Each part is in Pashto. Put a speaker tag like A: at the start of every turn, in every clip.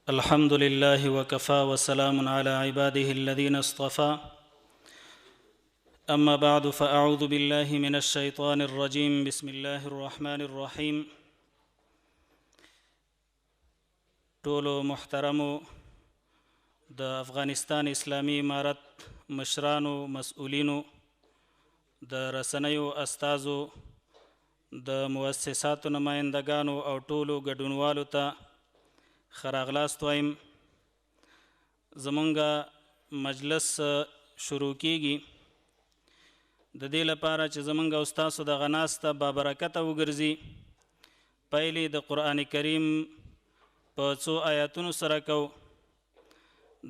A: الحمد لله وكفى وسلام على عباده الذين اصطفى أما بعد فأعوذ بالله من الشيطان الرجيم بسم الله الرحمن الرحيم ټولو محترمو د افغانستان اسلامی امارت مشرانو مسؤلینو د رسنیو استازو د مؤسساتو نمایندگانو او ټولو ګډونوالو ته ښه راغلاست وایم. زمونږ مجلس شروع کیږي د دې لپاره چې زمونږ او ستاسو دغه ناسته بابرکته وګرځي. پیل د قرآن کریم په څو آیاتونو سره کو.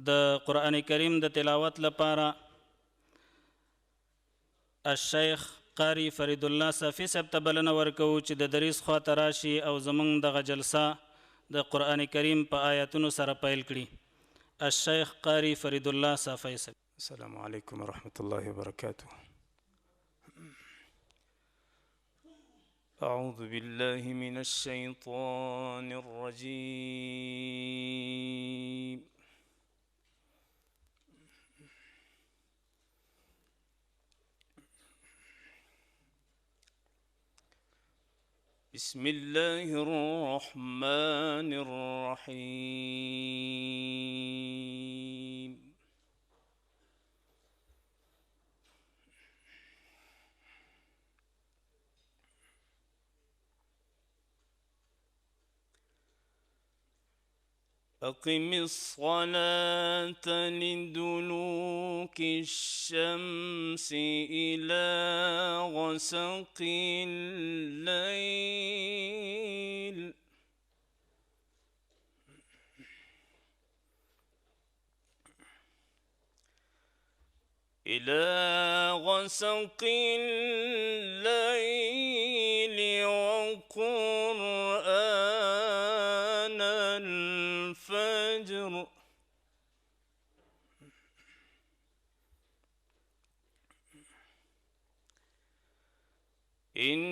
A: د قرآن کریم د تلاوت لپاره الشیخ قاری فرید الله صافی صاحب ته بلنه ورکوو چې د دریس خواته راشي او زمونږ دغه جلسه د قرآن کریم په آیاتونو سره پیل کړي. الشیخ قاری فرید الله صافی صاحب.
B: السلام علیکم ورحمة الله وبرکاته. أعوذ بالله من الشيطان الرجيم. بسم الله الرحمن الرحيم. أقم الصلاة لدلوك الشمس إلى غسق الليل وقرآن الفجر إن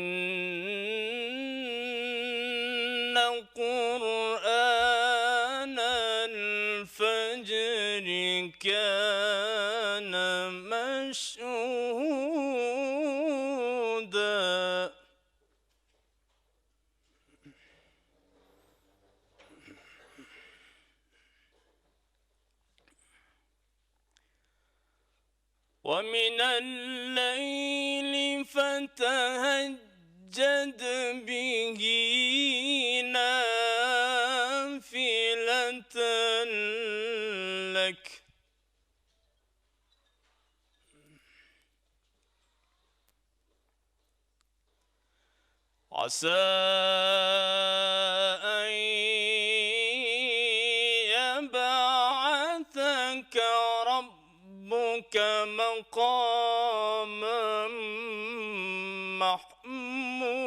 B: قرآن الفجر كان مشهودا. ومن الليل فتهجد به نافلة لك عسى أن يبعثك ربك مقاما محمودا.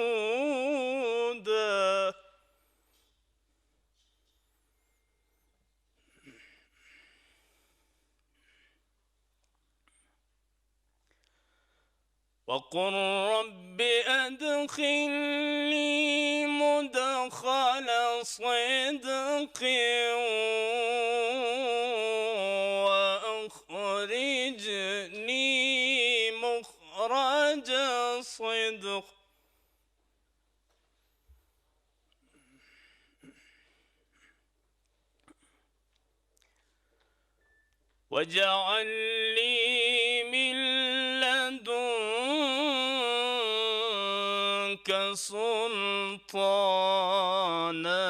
B: وقل رب أدخلني مدخل صدق وأخرجني مخرج صدق واجعل لي من لدنك سلطانا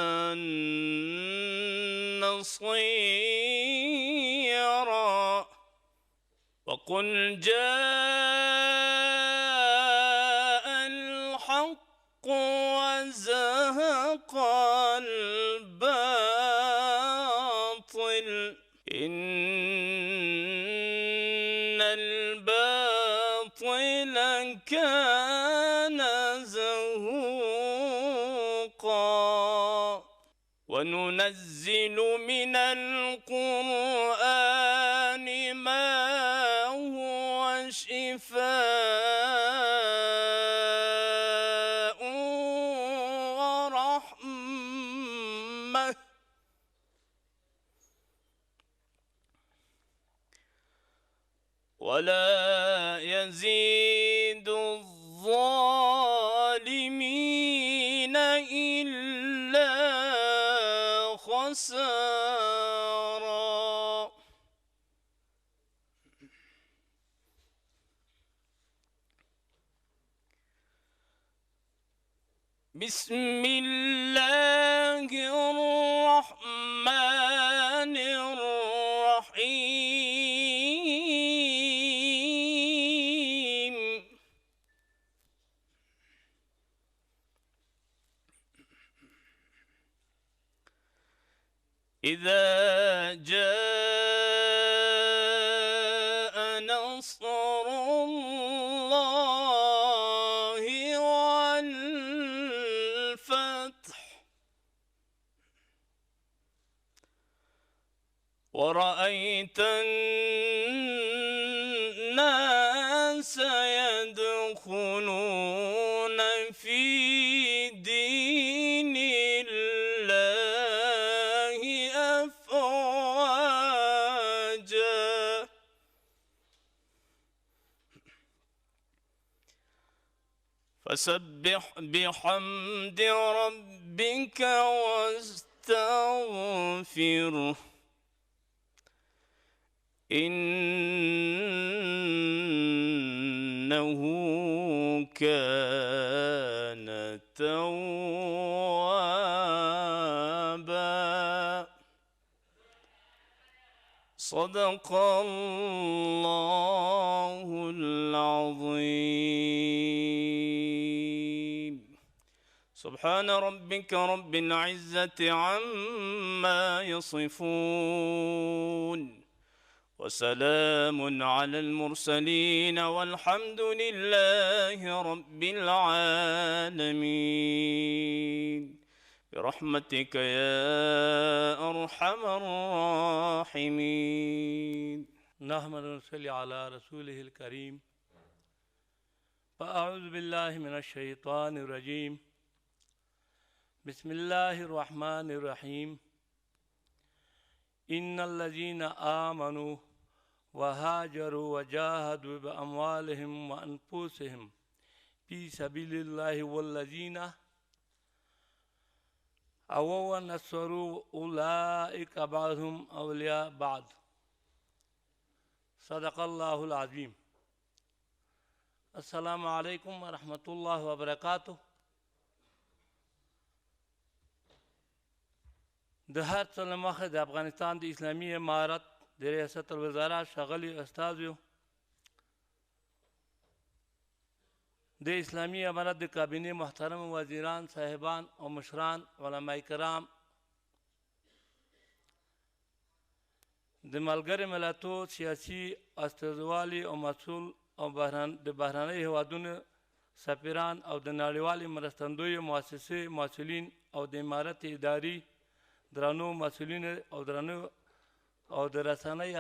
B: نصيرا. وقل جاء الحق وزهق الباطل إن الباطل كان زهوقا. وننزل من القرآن ما هو شفاء ورحمة ولا يزيد الظالمين إلا خسارا. بسم الله الرحمن الرحيم. إذا جاء نصر الله والفتح ورأيت الناس يدخلون في دين الله أفواجا فسبح بحمد ربك واستغفره إنه كان توابا. صدق الله العظيم. سبحان ربك رب العزة عما يصفون وسلام على المرسلين والحمد لله رب العالمين برحمتك يا أرحم الراحمين.
C: نحمد ونصلي على رسوله الكريم. فأعوذ بالله من الشيطان الرجيم. بسم الله الرحمن الرحيم. إن الذين آمنوا وهاجروا وجاهدوا بأموالهم وأنفسهم في سبيل الله والذين أووا ونصروا أولئك بعضهم أولياء بعض. صدق الله العظيم. السلام عليكم ورحمة الله وبركاته. د هر څه له مخې د افغانستان د اسلامي امارت د ریاست الوزرا ښاغلي استازیو، د اسلامي امارت د کابینې محترم وزیران صاحبان او مشران، علماء کرام، د ملګرو ملتو سیاسي استازوالي او مسؤل او د بهرنۍ هیوادونو سفیران او د نړیوالې مرستندویو مؤسسې مسؤلین او د امارت اداري درنو مسؤلین او درنو او د رسنۍ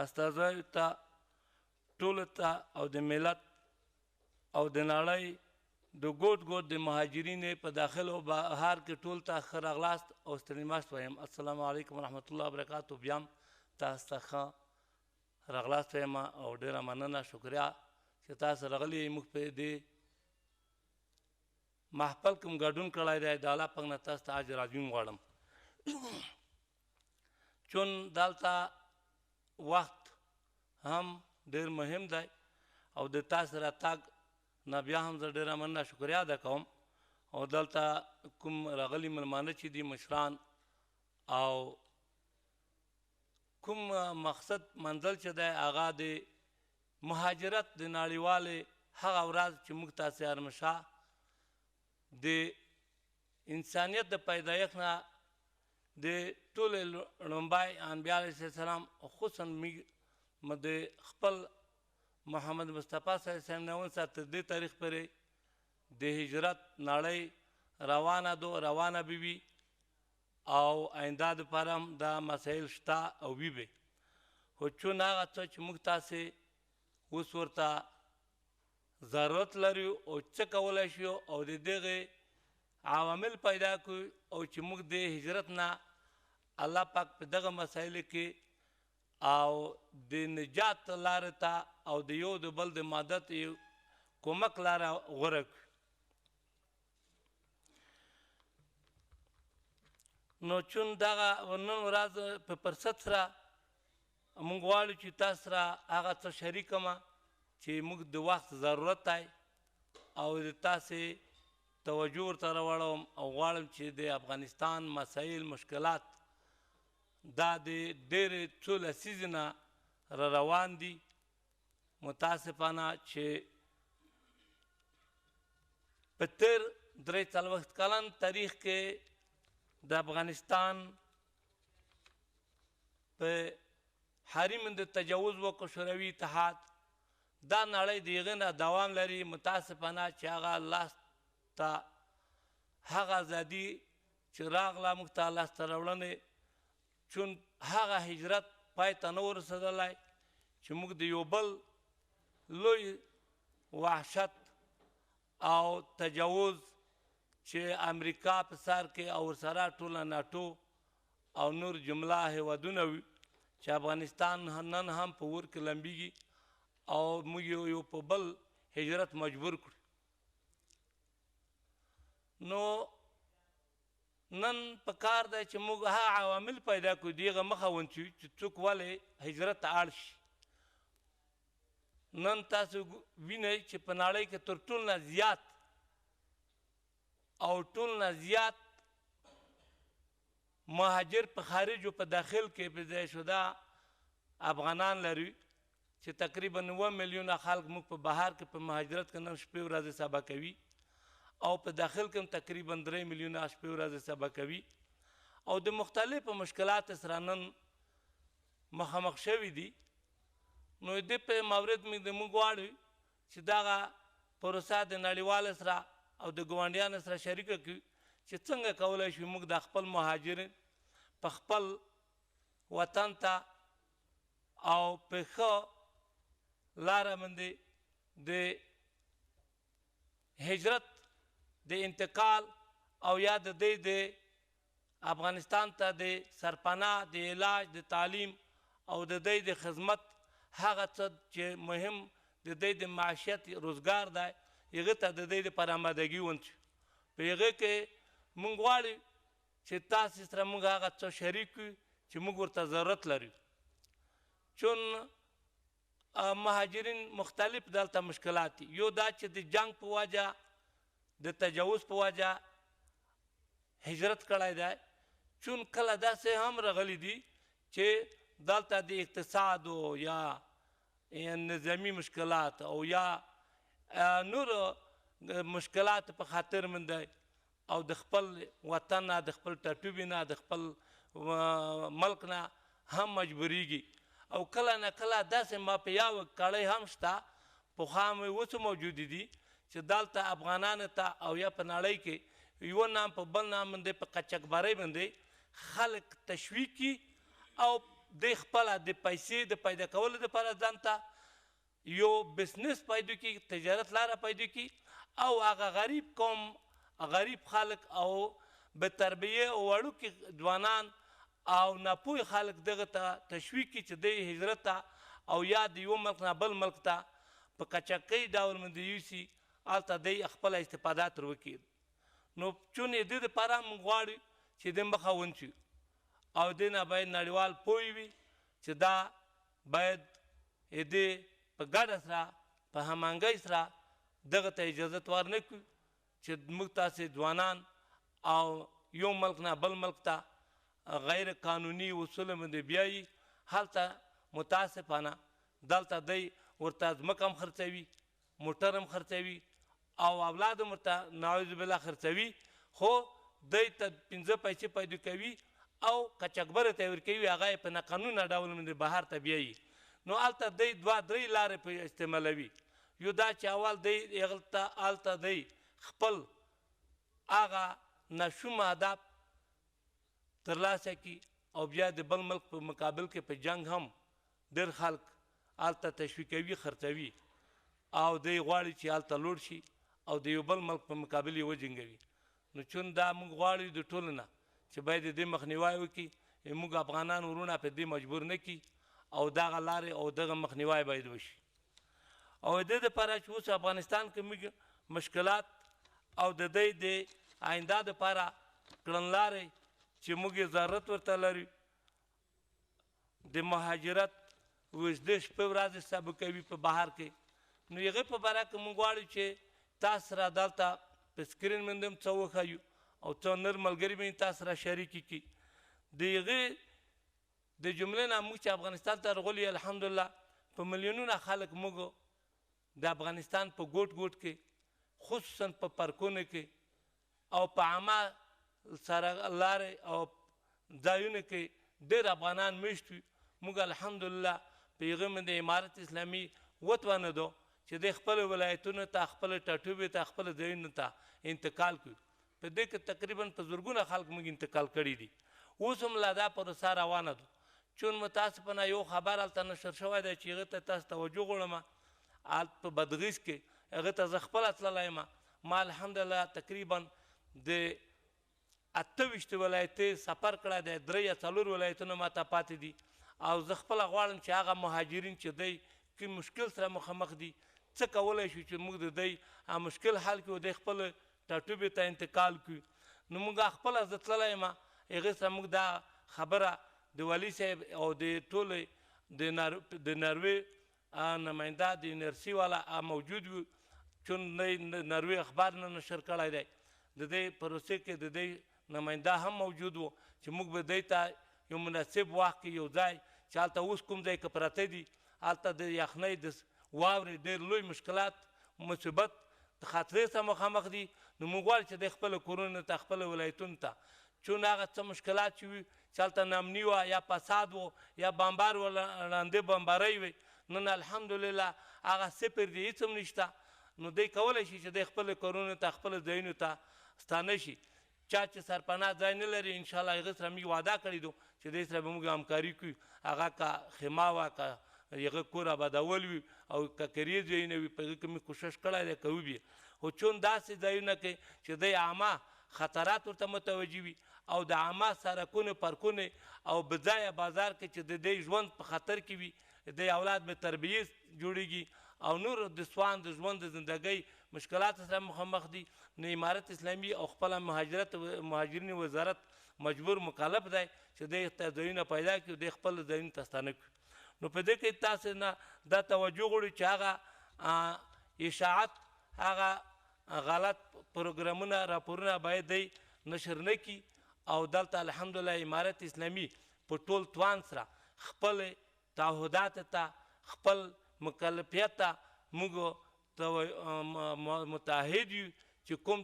C: استازیو ته ټولو ته او د ملت او د نړۍ د ګوټ ګوټ د مهاجرینو په داخل او بهر کې ټول ته ښه راغلاست او ستړي ماست وایم. السلام علیکم ورحمت الله وبرکاتو. بیا هم تاسو ته ښه راغلاست وایم او ډېره مننه، شکریه چې تاسو راغلي یئ. موږ په دې محفل کې مو ګډون کړی دی. د الله پاک نه تاسو ته اجر عظیم غواړم. چون دلته وخت هم ډېر مهم دی او د تاسو راتګ نه بیا هم زه ډېره مننه شکریه ادا کوم. او دلته کوم راغلي مېلمانه چې دي، مشران، او کوم مقصد منزل چې دی هغه د مهاجرت د نړیوالې هغه ورځ چې موږ تاسې هرمشا د انسانیت د پیدایښت نه د ټولې لومبی انبیا علیه السلام، خصوصا د خپل محمد مصطفی صلی الله علیه وسلم نه ونیسه تر دې تاریخ پورې د هجرت نړۍ روانه به وي او آینده دپاره هم دا مسایل شته او وي به. خو چون هغه څه چې موږ تاسې اوس ورته ضرورت لرو او څه کولی شو او د دغې عوامل پیدا کړو او چې موږ د هجرت نه الله پاک په دغه مسایلو کې او د نجات لارې ته او د یو د بل د مدد کومک لاره غوره کړو. نو چون دغه نن ورځ په فرصت سره موږ غواړو چې تاسو سره هغه څه شریک کړم چې موږ د وخت ضرورت دی او د تاسې توجه ورته راوړم او غواړم چې د افغانستان مسایل مشکلات دا د ډېرې څو لسیزې نه را روان دي. متاسفانه چې په تېر 43 کلن تاریخ کې د افغانستان په حریم د تجاوز وکړ شوروي اتحاد، دا نړۍ د هغې نه دوام لري. متاسفانه چې هغه لاسته هغه ازادي چې راغله موږ ته لاسته راوړنې چون هغه هجرت پای ته نه ورسېدلی چې موږ د یو بل لوی وحشت او تجاوز چې امریکا په سر کې او ورسره ټوله ناټو او نور جمله هیوادونه وي چې افغانستان نن هم په اور کې لمبیږي او موږ یو په بل هجرت مجبور کړو. نو نن په کار دی چې موږ هغه عوامل پیدا کړو د هغه مخه ونیسو چې څوک ولې هجرت ته اړ شي. نن تاسو وینئ چې په نړۍ کې تر ټول نه زیات او ټول نه زیات مهاجر په خارج او په داخل کې په ځای شده افغانان لري چې تقریبا 9 میلیونه خلک موږ په بهر کې په مهاجرت کې نن شپې ورځې سبا کوي او په داخل کې هم تقریبا 3 میلیونه شپې ورځې سبا کوي او د مختلفو مشکلات سره نن مخامخ شوي دي. نو د په مورد موږ غواړو چې دغه پروسه د نړیوالو سره او د ګاونډیانو سره شریکه کړو چې څنګه کولی شو موږ د خپل مهاجرین په خپل وطن ته او په ښه لاره باندې د هجرت د انتقال او یا د دې د افغانستان ته د سرپناه د علاج د تعلیم او د دې د خدمت هغه څه چې مهم د دې د معیشت روزګار دی هغه ته د دې لپاره آمادګي ونیسو. په هغې کې موږ غواړو چې تاسې سره موږ هغه څه شریک کړو چې موږ ورته ضرورت لرو. چون مهاجرین مختلف دلته مشکلات دي. یو دا چې د جنگ په وجه د تجاوز په وجه هجرت کړی دی. چون کله داسې هم راغلی دي چې دلته د اقتصاد یا نظامی مشکلات او یا نور مشکلات په خاطر باندې او د خپل وطن نه د خپل ټاټوبي نه د خپل ملک نه هم مجبوریږي او کله نه کله داسې مافیاوې کړۍ هم شته پخوا هم اوس موجودې دي چې دلته افغانانو ته او یا په نړۍ کې یو نام په بل نام باندې په قاچاقبرۍ باندې خلک تشویق کړي او د خپله د پیسې د پیدا کولو دپاره ځان ته یو بزنس پیدا کړي، تجارت لاره پیدا کړي او هغه غریب قوم غریب خلک او به تربیه او وړوکي ځوانان او ناپوه خلک دغه ته تشویق کړي چې د هجرت ته او یا د یو ملک نه بل ملک ته په قاچاقي ډول باندې یوسي هلته دی خپله استفاده تر وکړي. نو چون د دې دپاره موږ غواړو چې د مخه ونیسو او دې نه باید نړیوال پوه وي چې دا باید دې په ګډه سره په هماهنګۍ سره دغه ته اجازت ورنه کړو چې موږ تاسې ځوانان او یو ملک نه بل ملک ته غیر قانوني اصولو باندې بیایي. هلته متاسفانه دلته دی ورته ځمکه هم خرڅوي، موټر هم خرڅوي او اولاد هم ورته نعوذ بالله خرڅوي، خو دی ته 5 پیسې پیدا کوي او قاچاقبرۍ ته یې ورکوي، هغه یې په ناقانونه ډول باندې بهر ته بیایي. نو هلته دی 2-3 لارې په استعمالوي. یو دا چې اول دی هلته دی خپل هغه ناشوم اهداف ترلاسه کړي او بیا د بل ملک په مقابل کې په جنگ هم ډېر خلک هلته تشویقوي، خرڅوي او دی غواړي چې هلته لوړ شي او د یو بل ملک په مقابل یې وجنګوي. نو چون دا موږ غواړو د ټولو نه چې باید د دې مخنیوی وکړي، موږ افغانان ورونه په دې مجبور نه کړي او دغه لارې او دغه مخنیوی باید وشي. او د دې دپاره چې اوس افغانستان کې موږ مشکلات او د دوی د آینده دپاره کړنلارې چې موږ ضرورت ورته لرو د مهاجرت اوږدې شپې ورځې صبر کوي په بهر کې، نو هغې په باره کې موږ غواړو چې تاسو سره دلته په سکرین باندې هم څه وښیو او څو نر ملګري به یې تاسو سره شریکې کړي. د هغې د جملې نه موږ چې افغانستان ته راغلي الحمدلله په میلیونونه خلک موږ د افغانستان په ګوټ ګوټ کې خصوصا په پارکونو کې او په عامه سره لارې او ځایونو کې ډېر افغانان میشت وي. موږ الحمدلله په هغه باندې امارت اسلامي وتوانېدو چې د خپلو ولایتونو ته خپلو ټاټوبې ته خپلو ځایونو ته انتقال کړو. په دې کې تقریبا په زرګونه خلک موږ انتقال کړي دي. اوس هم لا دا پروسه روانه ده. چون متاسفانه یو خبر هلته نشر شوی دی چې هغې ته تاسو توجه غواړم، هلته په بادغیس کې هغې ته زه خپله تللی یم. ما الحمدلله تقریبا د 28 ولایتې سفر کړی دی، 3 یا 4 ولایتونه ما ته پاتې دي. او زه خپله غواړم چې هغه مهاجرین چې دی کوم مشکل سره مخامخ دي څه کولی شو چې موږ د دوی مشکل حل کړو، د خپل ټاټوبې ته انتقال کړو. نو موږ خپله زه تللی یم، هغې سره موږ دا خبره د والي صاحب او د ټولې د ناروې نماینده د NRC والا موجود وو، چون ناروې اخبار نه نشر کړی دی. د دې پروسې کې د دې نماینده هم موجود وو چې موږ به دوی ته یو مناسب وخت کې یو ځای چې هلته اوس کوم ځای که پراته دي هلته د یخنۍ د واورې ډېر لوی مشکلات مصیبت د خطرې سره مخامخ دي. نو موږ غواړو چې د خپلو کورونو ته خپلو ولایتونو ته چون هغه څه مشکلات چې وي چې هلته نامني وه یا فساد و یا بمبار و لاندې بمبارۍ وي، نن الحمدلله هغه صفر دی، هېڅ هم نشته. نو دی کولی شي چې د خپلو کورونو ته خپلو ځایونو ته ستانه شي. چا چې سرپناه ځای نه لري انشاءالله هغه سره موږ وعده کړې دو چې دې سره به موږ همکاري کوو، هغه که خیمه وه که هغه کور آبادول وي او که کرې ځایونه وي په هغې کې موږ کوشش کړی دی که وبي. خو چون داسې ځایونه کې چې دی عامه خطرات ورته متوجه وي او د عامه سړکونو پارکونو او بځایه بازار کې چې د دې ژوند په خطر کې وي، د اولاد به تربیې جوړېږي او نور د سوان د ژوند د زندګۍ مشکلات سره مخامخ دي. نو امارت اسلامي او خپله مهاجرین وزارت مجبور مکلف دی چې دی ته ځایونه پیدا کړي، دی خپل ځایونو ته ستانه کړي. نو په دې کې تاسو نه دا توجه غواړو چې هغه اشاعت هغه غلط پروګرامونه راپورونه باید دی نشر نه کړي. او دلته الحمدلله امارت اسلامي په ټول توان سره خپل تعهدات ته خپل مکلفیت ته موږ متحد یو چې کوم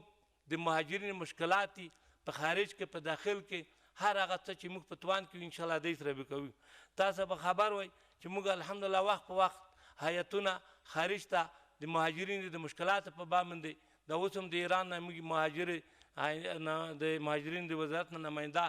C: د مهاجرین مشکلات دي په خارج کې په داخل کې هر هغه څه چې موږ په توان کې انشاءالله دی سره به کوو. تاسو به خبر وئ چې موږ الحمدلله وخت په وخت هیئتونه خارج ته د مهاجرینو د مشکلاتو په باب باندې دا اوس هم د ایران نه موږ د مهاجرینو د وزارت نه نماینده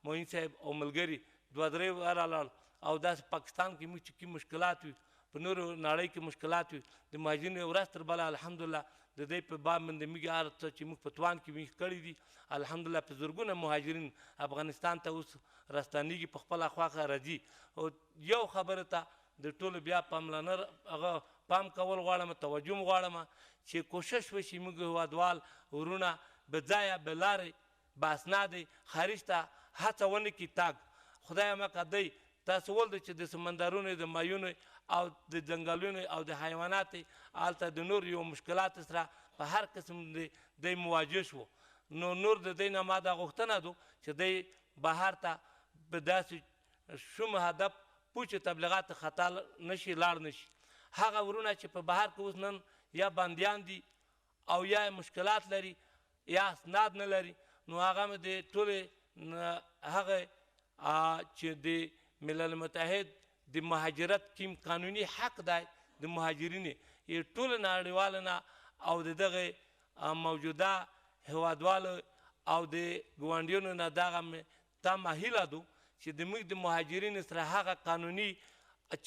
C: معین صاحب او ملګري 2-3 ورلاړل او داسې پاکستان کې موږ چې کوم مشکلات وي په نورو نړۍ کې مشکلات وي د مهاجرینو ورځ تر بله الحمدلله د دې په باب باندې موږ هر څه چې موږ په توان کې موږ کړي دي الحمدلله په زرګونه مهاجرین افغانستان ته اوس راستانېږي په خپله خواښه راځي. او یو خبره ته د ټولو بیا پاملرنه هغه پام کول غواړم، توجه م غواړم چې کوشش وشي موږ هېوادوال ورونه به ځایه به لارې به اسنادې خارج ته هڅه ونه کړي تاګ. خدایه مکه دی تاسو ولدو چې د سمندرونو د مایونو او د ځنګلونو او د حیواناتو هلته د نور یو مشکلات سره په هر قسم دی مواجه شو. نو نور د دی نه ما دا غوښتنه ده چې دی بهر ته په داسې شوم هدف پوچ تبلیغات خطا نشي لاړ نشي. هغه ورونه چې په بهر کې اوس نن یا بندیان دي او یا مشکلات لري یا اسناد نه لري، نو هغه مې د ټولې هغه چې د ملل متحد د مهاجرت کوم قانوني حق دی د مهاجرینو ټولو نړیوالو نه او د دغه موجوده هیوادوالو او د ګاونډیانو نه دغه تمه هیله ده چې د موږ د مهاجرینو سره هغه قانوني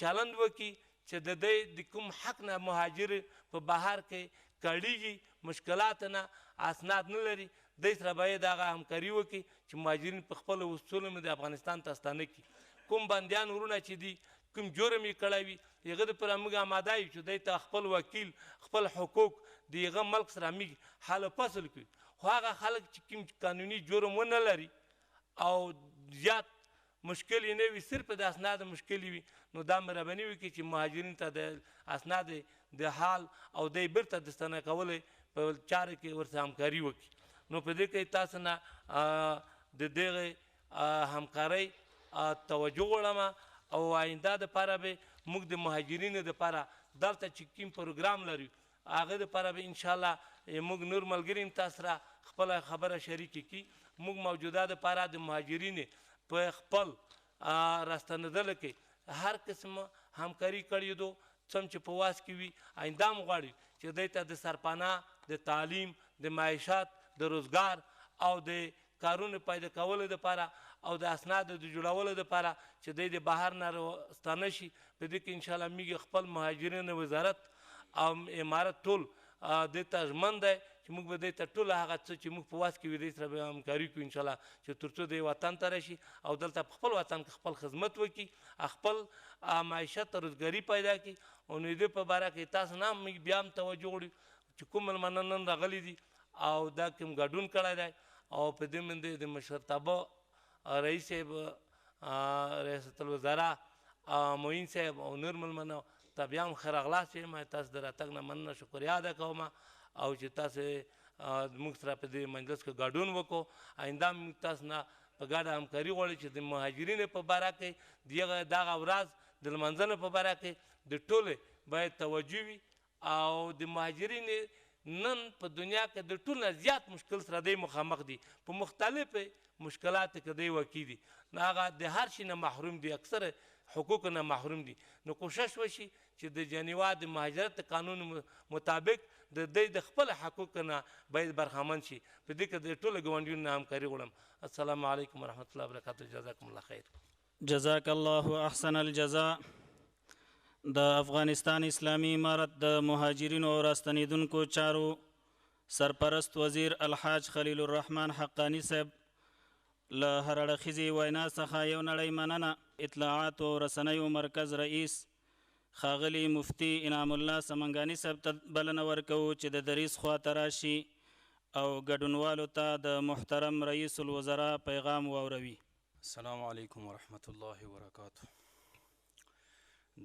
C: چلند وکړي چې د دوی د کوم حق نه مهاجر په بهر کې کړېږي مشکلات نه اسناد نه لري، دوی سره باید هغه همکاري وکړي چې مهاجرین په خپلو اصولو د افغانستان ته ستانه کړي. کوم بندیان ورونه چې دي کوم جرم یې کړی وي هغه دپاره موږ اماده یو چې دی ته خپل وکیل خپل حقوق د هغه ملک سره موږ حل فصل کړو. خو هغه خلک چې کوم قانوني جرم ونه لري او زیات مشکل یې نه وي صرف د اسناد مشکل وي نو دا مهرباني وکړي چې مهاجرین ته د اسناد د حال او دی بیرته د ستنه کولو په چارو کې ورسره همکاري وکړي. نو په دې کې تاسو نه د دغې همکارۍ توجه غواړم او آینده دپاره به موږ د مهاجرینو دپاره دلته چې کوم پروګرام لرو هغه دپاره به انشاءالله موږ نور ملګري هم تاسو سره خپله خبره شریکې کړي. موږ موجوده دپاره د مهاجرینو په خپل راستنېدلو کې هر قسم همکاري کړې دو څوم چې په واس کې وي آینده هم غواړي چې دی ته د سرپناه د تعلیم د معیشت د روزګار او د کارونو پیدا کولو دپاره او د اسنادو د جوړولو دپاره چې دی د بهر نه راستانه شي. په دې کې انشاءالله موږ خپل مهاجرینو وزارت او امارت ټول دې ته ژمن دی چې موږ به دې ته ټول هغه څه چې موږ په واس کې وي دې سره به همکاري کړو انشاءالله چې تر څو دی وطن ته راشي او دلته په خپل وطن کې خپل خدمت وکړي خپل معیشت روزګاري پیدا کړي. او نو دې په باره کې تاسو نه موږ بیا هم توجه غواړو چې کوم مېلمانه نن راغلي دي او دا کوم ګډون کړی دی او په دې باندې د مشرتابه رئیس صاحب ریاست الوزرا معین صاحب او نور مېلمانه ته بیا هم ښه راغلاست یم. تاسو د راتګ نه مننه شکریا ادا کوم او چې تاسو موږ سره په دې مجلس کې ګډون وکړو. آینده موږ تاسو نه په ګډه همکاري غواړو چې د مهاجرینو په باره کې دغه ورځ د لمانځنې په باره کې د ټولې باید توجه وي او د مهاجرینو نن په دنیا کې د ټول نه زیات مشکل سره دی مخامخ دي په مختلفې مشکلاتو کې دی واقع دي نو هغه د هر شي نه محروم دي اکثر حقوق نه محروم دي. نو کوشش وشي چې د جنیوا د مهاجرت قانون مطابق د دوی د خپل حقوق نه باید برخمن شي. په دې کې د ټولو ګاونډیانو نه همکاري غواړم. السلام علیکم ورحمة الله وبرکاته. جزاکم الله خیر.
A: جزاک الله احسن الجزاء. د افغانستان اسلامی امارت د مهاجرینو او راستنیدونکو چارو سرپرست وزیر الحاج خلیل الرحمن حقانی صاحب له هر اړخیزې وینا څخه یو نړۍ مننه. اطلاعات او رسنیو مرکز رئیس ښاغلي مفتی انعام الله سمنګاني صاحب ته بلنه ورکوو چې د دریس خواته راشي او ګډونوالو ته د محترم رئیس الوزرا پیغام واوروي.
D: السلام علیکم ورحمة الله وبرکاته.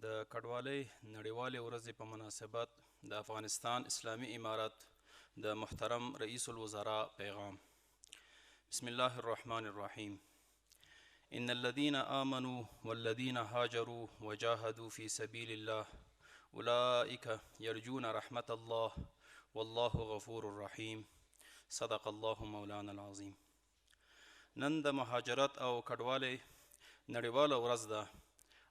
D: د کډوالۍ نړیوالې ورځې په مناسبت د افغانستان اسلامی امارت د محترم رئیس الوزرا پیغام. بسم الله الرحمن الرحیم. ان الذين آمنوا والذين هاجروا وجاهدوا في سبيل الله أولئك يرجون رحمة الله والله غفور رحيم. صدق الله مولانا العظيم. نن د مهاجرت او کډوالۍ نړیواله ورځ ده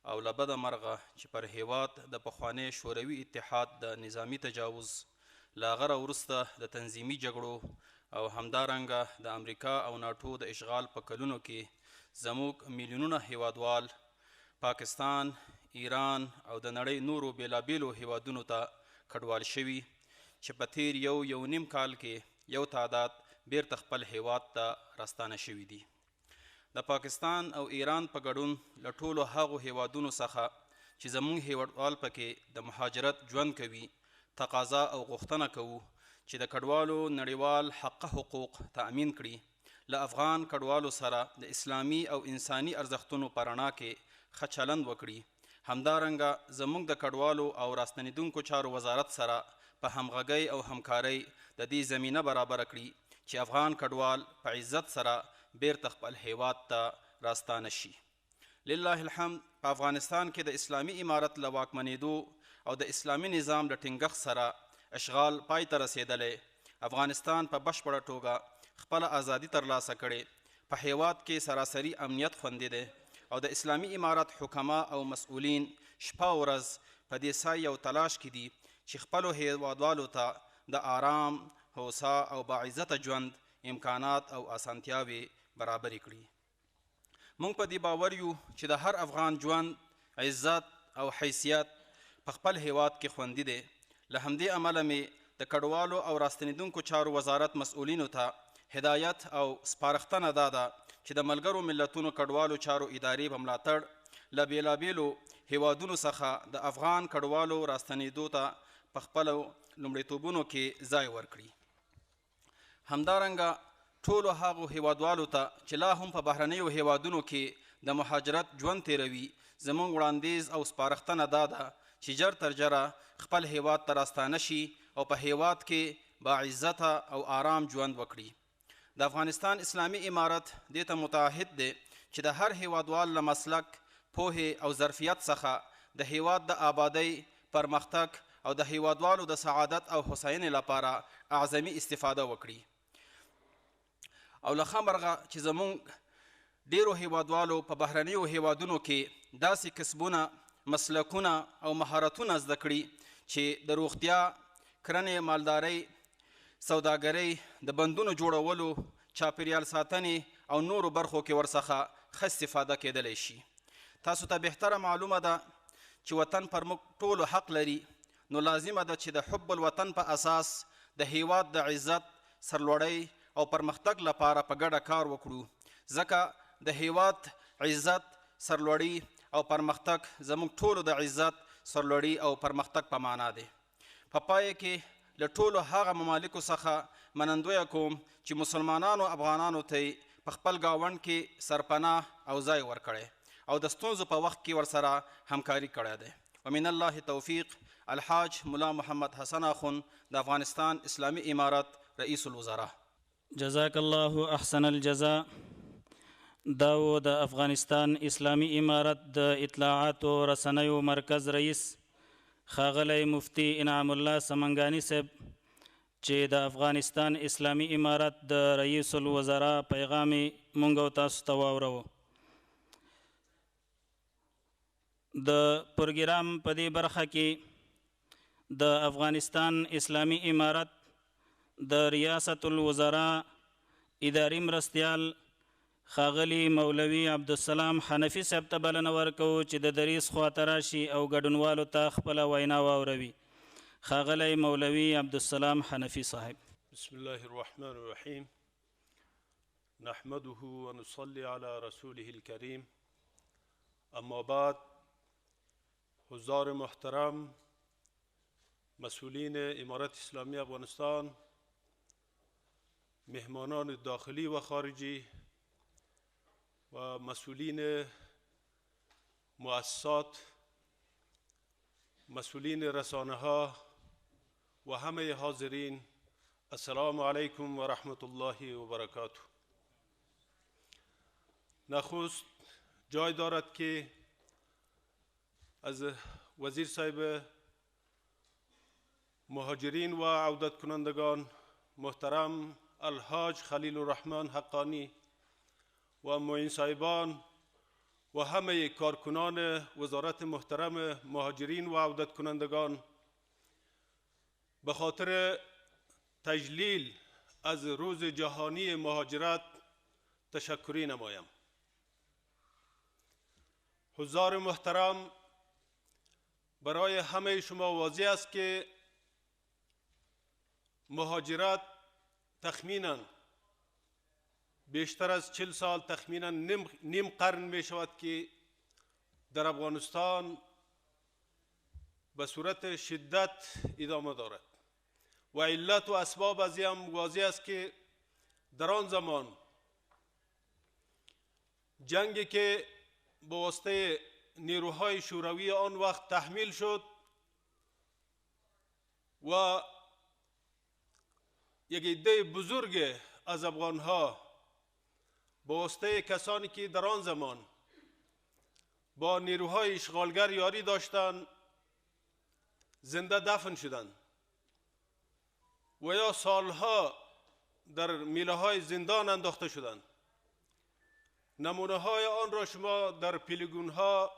D: او له بده مرغه چې پر هیواد د پخوانی شوروي اتحاد د نظامی تجاوز له هغه وروسته د تنظیمي جګړو او همدارنګه د امریکا او ناټو د اشغال په کلونو کې زموږ میلیونونه هیوادوال پاکستان، ایران او د نړۍ نورو بیلابیلو هیوادونو ته کډوال شوي چې په تیر یو نیم کال کې یو تعداد بیرته خپل هیواد ته راستانه شوي دي. د پاکستان او ایران په ګډون له ټولو هغو هیوادونو څخه چې زموږ هیوادوال پکې د مهاجرت ژوند کوي تقاضا او غوښتنه کوو چې د کډوالو نړیوال حق حقوق تأمین کړي. له افغان کډوالو سره د اسلامي او انساني ارزښتونو په رڼا کې ښه چلند وکړي. همدارنګه زموږ د کډوالو او راستنیدونکو چارو وزارت سره په همغږۍ او همکارۍ د دې زمینه برابره کړي چې افغان کډوال په عزت سره بیرته خپل هیواد ته راستانه شي. لله الحمد. په افغانستان کې د اسلامي امارت له واکمنېدو او د اسلامي نظام له ټینګښت سره اشغال پای ته رسېدلی. افغانستان په بشپړه توګه خپل ازادي ترلاسه کړې. په هیواد کې سراسري امنیت خوندي دی او د اسلامي امارت حکما او مسؤلین شپه ورځ په دې سعی او تلاش کې دي چې خپلو هیوادوالو ته د آرام، هوسا او باعزته ژوند امکانات او اسانتیاوې برابرې کړي. موږ په دې باور یو چې د هر افغان ژوند، عزت او حیثیت په خپل هیواد کې خوندي دی. له همدې امله مې د کډوالو او راستنیدونکو چارو وزارت مسؤلینو ته هدایت او سپارښتنه دا ده چې د ملګرو ملتونو کډوالو چارو ادارې په ملاتړ له بېلابېلو هیوادونو څخه د افغان کډوالو راستنېدو ته په خپلو لومړیتوبونو کې ځای ورکړي. همدارنګه ټولو هغو هیوادوالو ته چې لا هم په بهرنیو هیوادونو کې د مهاجرت ژوند تیروي زموږ وړاندیز او سپارښتنه دا ده چې ژر تر ژره خپل هیواد ته راستانه شي او په هیواد کې باعزته او آرام ژوند وکړي. د افغانستان اسلامي امارت دې ته متعهد دی چې د هر هیوادوال له مسلک، پوهې او ظرفیت څخه د هیواد د آبادۍ، پرمختګ او د هیوادوالو د سعادت او هوساینې لپاره اعظمي استفاده وکړي. او له ښه مرغه چې زموږ ډیرو هیوادوالو په بهرنیو هیوادونو کې داسې کسبونه، مسلکونه او مهارتونه زده کړي چې د روغتیا، کرنې، مالدارۍ، سوداګرۍ، د بندونو جوړولو، چاپیریال ساتنې او نورو برخو کې ورڅخه ښه استفاده کیدلی شي. تاسو ته بهتره معلومه ده چې وطن پر موږ ټولو حق لري، نو لازمه ده چې د حب الوطن په اساس د هیواد د عزت، سرلوړۍ او پرمختګ لپاره په ګډه کار وکړو، ځکه د هیواد عزت، سرلوړي او پرمختګ زموږ ټولو د عزت، سرلوړي او پرمختګ په معنا دی. په پای کې له ټولو هغه ممالکو څخه منندویه کوم چې مسلمانانو افغانانو ته په خپل ګاونډ کې سرپناه او ځای ورکړی او د ستونزو په وخت کې ورسره همکاري کړی دی. ومن الله توفیق. الحاج ملا محمد حسن اخون د افغانستان اسلامي امارت رئیس الوزراء.
A: جزاک الله احسن الجزاء. دا و د افغانستان اسلامي امارت د اطلاعاتو رسنیو مرکز رئیس ښاغلی مفتی انعام الله سمنګانی صاحب چې د افغانستان اسلامي امارت د رئیس الوزراء پیغام مونږ او تاسو ته واورو. د پروګرام په دې برخه کې د افغانستان اسلامي امارت د ریاست الوزراء اداري مرستیال ښاغلي مولوي عبدالسلام حنفي صاحب ته بلنه ورکوو چې د دریس خواته راشي او ګډونوالو ته خپله وینا واوروي. ښاغلی مولوي عبدالسلام حنفي صاحب.
E: بسم الله الرحمن الرحيم. نحمده ونصلي على رسوله الكريم. اما بعد، حضار محترم، مسئولین امارت اسلامی افغانستان، مهمانان داخلی و خارجی و مسئولین مؤسسات، مسئولین رسانه ها و همه حاضرین، السلام علیکم و رحمت الله و برکاته. نخست جای دارد که از وزیر صاحب مهاجرین و عودت کنندگان محترم الحاج خلیل الرحمن حقانی و معین صاحبان و همه کارکنان وزارت محترم مهاجرین و عودت کنندگان به خاطر تجلیل از روز جهانی مهاجرت تشکری نمایم. حضار محترم، برای همه شما واضح است که مهاجرت تخمینا بیشتر از 40 سال، تخمینا نیم قرن می شود که در افغانستان به صورت شدت ادامه دارد و علت و اسباب از هم واضح است که در آن زمان جنگی که به واسطه نیروهای شوروی آن وقت تحمیل شد و یک عده بزرگ از افغانها به واسطه کسانی که در آن زمان با نیروهای اشغالگر یاری داشتند زنده دفن شدند و یا سالها در میله های زندان انداخته شدند. نمونه های آن را شما در پیلگون ها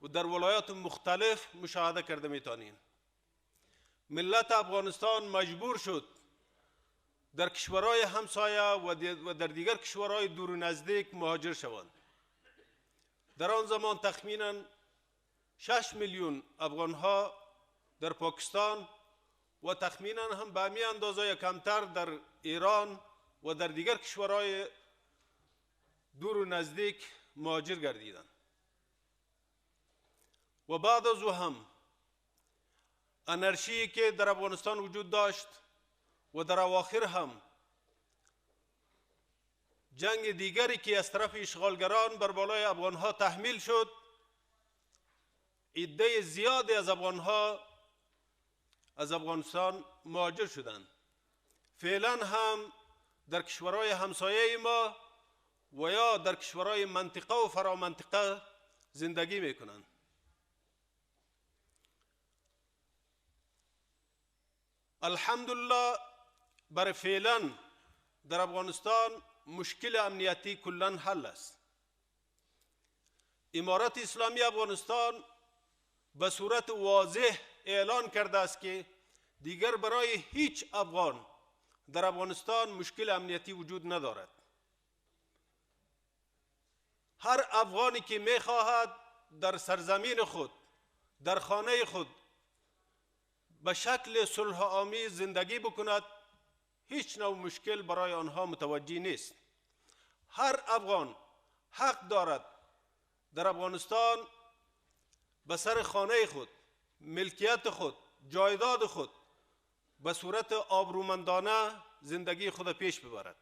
E: و در ولایات مختلف مشاهده کرده میتونید. ملت افغانستان مجبور شد در کشورهای همسایه و در دیگر کشورهای دور و نزدیک مهاجر شوند. در آن زمان تخمینا 6 میلیون افغانها در پاکستان و تخمینا هم به همین اندازه یا کمتر در ایران و در دیگر کشورهای دور و نزدیک مهاجر گردیدند. و بعد از او هم انرژی که در افغانستان وجود داشت و در اواخر هم جنگ دیگری که از طرف اشغالگران بر بالای افغانها تحمیل شد، عده زیادی از افغانها از افغانستان مهاجر شدند. فعلا هم در کشورهای همسایه ما و یا در کشورهای منطقه و فرامنطقه زندگی میکنند. الحمدلله برای فعلا در افغانستان مشکل امنیتی کلا حل است. امارت اسلامی افغانستان به صورت واضح اعلان کرده است که دیگر برای هیچ افغان در افغانستان مشکل امنیتی وجود ندارد. هر افغانی که میخواهد در سرزمین خود، در خانه خود به شکل صلح آمیز زندگی بکند، هیچ نوع مشکل برای آنها متوجه نیست. هر افغان حق دارد در افغانستان به سر خانه خود، ملکیت خود، جایداد خود به صورت آبرومندانه زندگی خود پیش ببرد.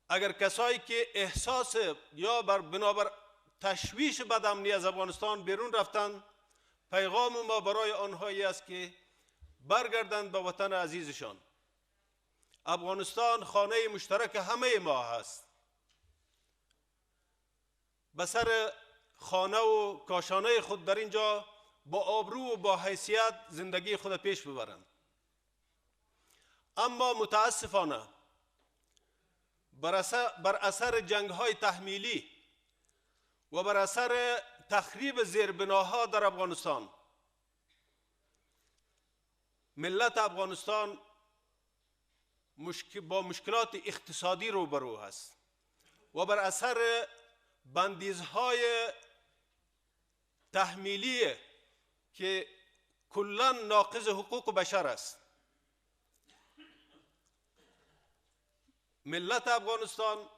E: اگر کسایی که احساس یا بنابر تشویش بدامنی از افغانستان بیرون رفتند، پیغام ما برای آنها است که برگردند به وطن عزیزشان. افغانستان خانه مشترک همه ما هست. به سر خانه و کاشانه خود در اینجا با آبرو و با حیثیت زندگی خود پیش ببرند. اما متاسفانه بر اثر جنگ‌های تحمیلی و بر اثر تخریب زیربناها در افغانستان، ملت افغانستان با مشکلات اقتصادی روبرو است و بر اثر بندیزهای تحمیلی که کلاً ناقض حقوق بشر است. ملت افغانستان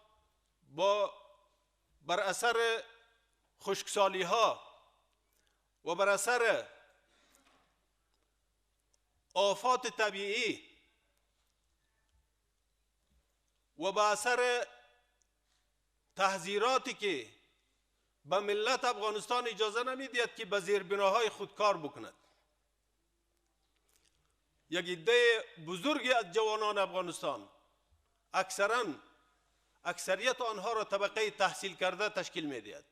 E: بر اثر خشکسالی ها و بر اثر آفات طبیعی و بر اثر تحذیراتی که به ملت افغانستان اجازه نمیدهد که به زیربناهای خود کار بکند، یک عده بزرگی از جوانان افغانستان، اکثریت آنها را طبقه تحصیل کرده تشکیل میدهد،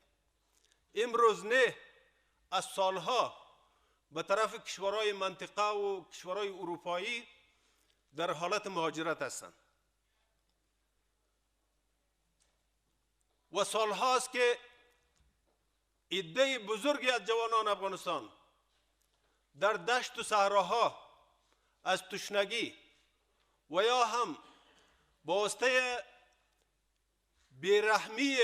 E: امروز نه از سالها به طرف کشورهای منطقه و کشورهای اروپایی در حالت مهاجرت هستند و سالهاست که عده بزرگی از جوانان افغانستان در دشت و صحراها از تشنگی و یا هم با واسطه بیرحمی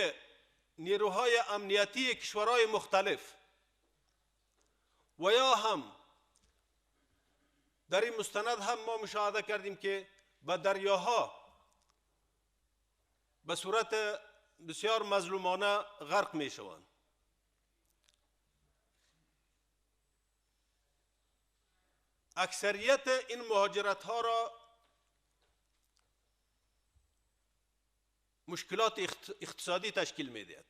E: نیروهای امنیتی کشورهای مختلف و یا هم در این مستند هم ما مشاهده کردیم که به دریاها به صورت بسیار مظلومانه غرق می شوند. اکثریت این مهاجرت ها را مشکلات اقتصادی تشکیل می دهد.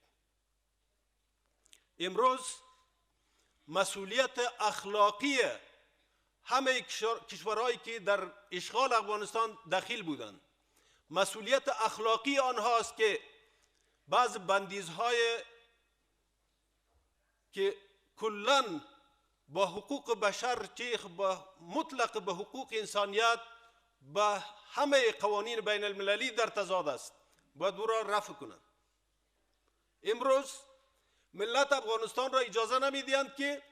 E: امروز مسئولیت اخلاقی همه کشورهایی که در اشغال افغانستان دخیل بودند، مسئولیت اخلاقی آنهاست که بعض بندیزهای که کلاً با حقوق بشر مطلق به حقوق انسانیت به همه قوانین بین المللی در تضاد است، باید او را رفع کنند. امروز ملت افغانستان را اجازه نمیدهند که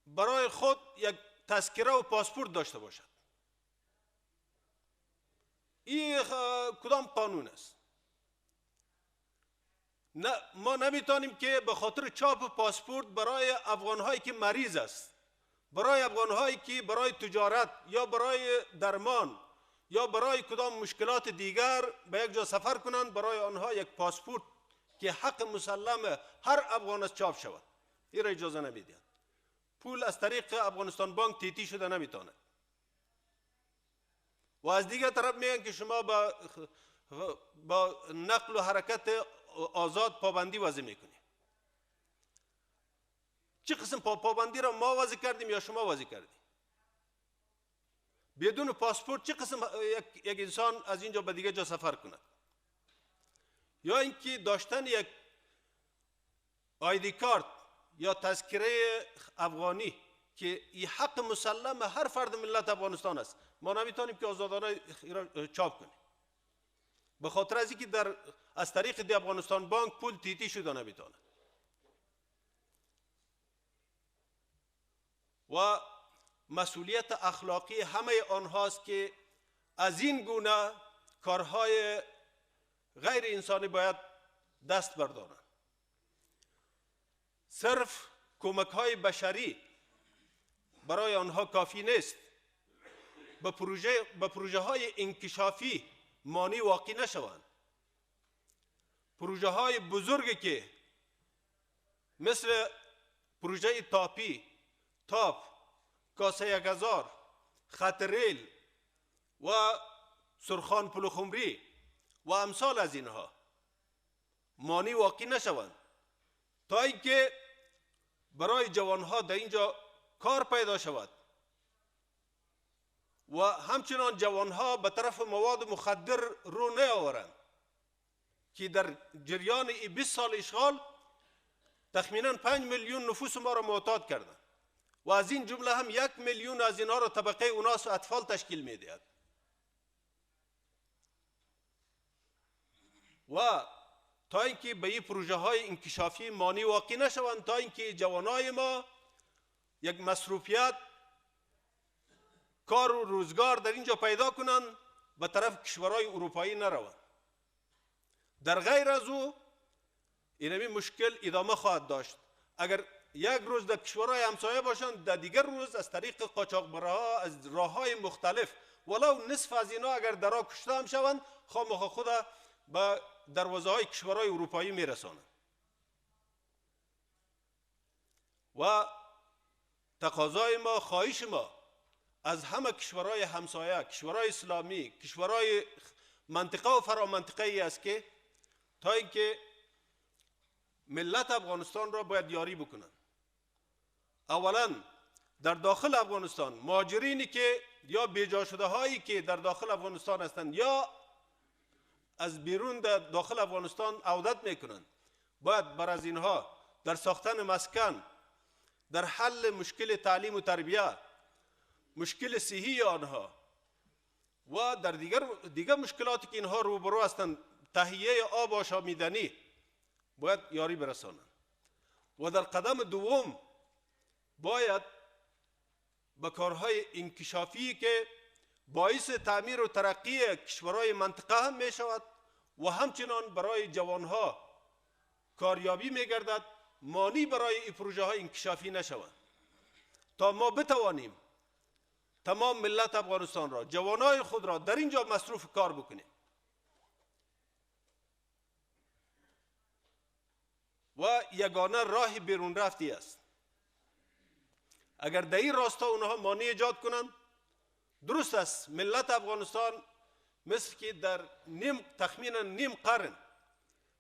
E: برای خود یک تذکره و پاسپورت داشته باشد. این کدام قانون است؟ ما نمیتونیم که به خاطر چاپ پاسپورت برای افغانهایی که مریض است، برای افغانهایی که برای تجارت یا برای درمان یا برای کدام مشکلات دیگر به یک جا سفر کنند، برای آنها یک پاسپورت که حق مسلم هر افغان است چاپ شود. این را اجازه نمیدید. پول از طریق افغانستان بانک تیتی شده نمیتونه. و از دیگه طرف میگن که شما با نقل و حرکت آزاد پابندی وضع میکنی. چه قسم پابندی را ما وضع کردیم یا شما وضع کردیم؟ بدون پاسپورت چه قسم یک انسان از اینجا به دیگه جا سفر کند؟ یا اینکه داشتن یک آیدی کارت یا تذکره افغانی که این حق مسلم هر فرد ملت افغانستان است، ما نمیتونیم که آزادانه چاپ کنیم به خاطر از اینکه از طریق دی افغانستان بانک پول تیتی شده نمیتونه. و مسئولیت اخلاقی همه آنهاست که از این گونه کارهای غیر انسانی باید دست بردارند. صرف کمک های بشری برای آنها کافی نیست. به پروژه های انکشافی مانی واقع نشوند. پروژه های بزرگی که مثل پروژه تاپ، کاسه 1000، خط ریل و سرخان پلوخمری و امثال از اینها مانی واقع نشوند تا اینکه برای جوانها در اینجا کار پیدا شود و همچنان جوانها به طرف مواد مخدر رو نیاورند که در جریان 20 سال اشغال تخمینا 5 میلیون نفوس ما را معتاد کردند و از این جمله هم 1 میلیون از اینها را طبقه اوناس و اطفال تشکیل میدهد. و تا اینکه به این پروژه های انکشافی مانی واقع نشوند، تا اینکه جوانای ما یک مصروفیت کار و روزگار در اینجا پیدا کنند، به طرف کشورهای اروپایی نروند. در غیر از او اینمی مشکل ادامه خواهد داشت. اگر یک روز در کشورهای همسایه باشند، در دیگر روز از طریق قاچاقبرها از راههای مختلف ولو نصف از اینا اگر درا کشته هم شوند، خامخا خود به دروازه های کشورهای اروپایی میرسانند. و تقاضای ما، خواهش ما از همه کشورهای همسایه، کشورهای اسلامی، کشورهای منطقه و فرامنطقه ای است که تا اینکه ملت افغانستان را باید یاری بکنند. اولا در داخل افغانستان مهاجرینی که یا بیجا شده هایی که در داخل افغانستان هستند یا از بیرون در داخل افغانستان عودت میکنند، باید بر از اینها در ساختن مسکن، در حل مشکل تعلیم و تربیت، مشکل صحی آنها و در دیگر مشکلاتی که اینها روبرو هستند، تهیه آب آشامیدنی، باید یاری برسانند. و در قدم دوم باید به کارهای انکشافی که باعث تعمیر و ترقی کشورهای منطقه هم می شود و همچنان برای جوانها کاریابی می گردد، مانی برای این پروژه های انکشافی نشود تا ما بتوانیم تمام ملت افغانستان را، جوانای خود را در اینجا مصروف کار بکنیم. و یگانه راه بیرون رفتی است. اگر در این راستا اونها مانی ایجاد کنند، درست است ملت افغانستان مثل که در تخمینا نیم قرن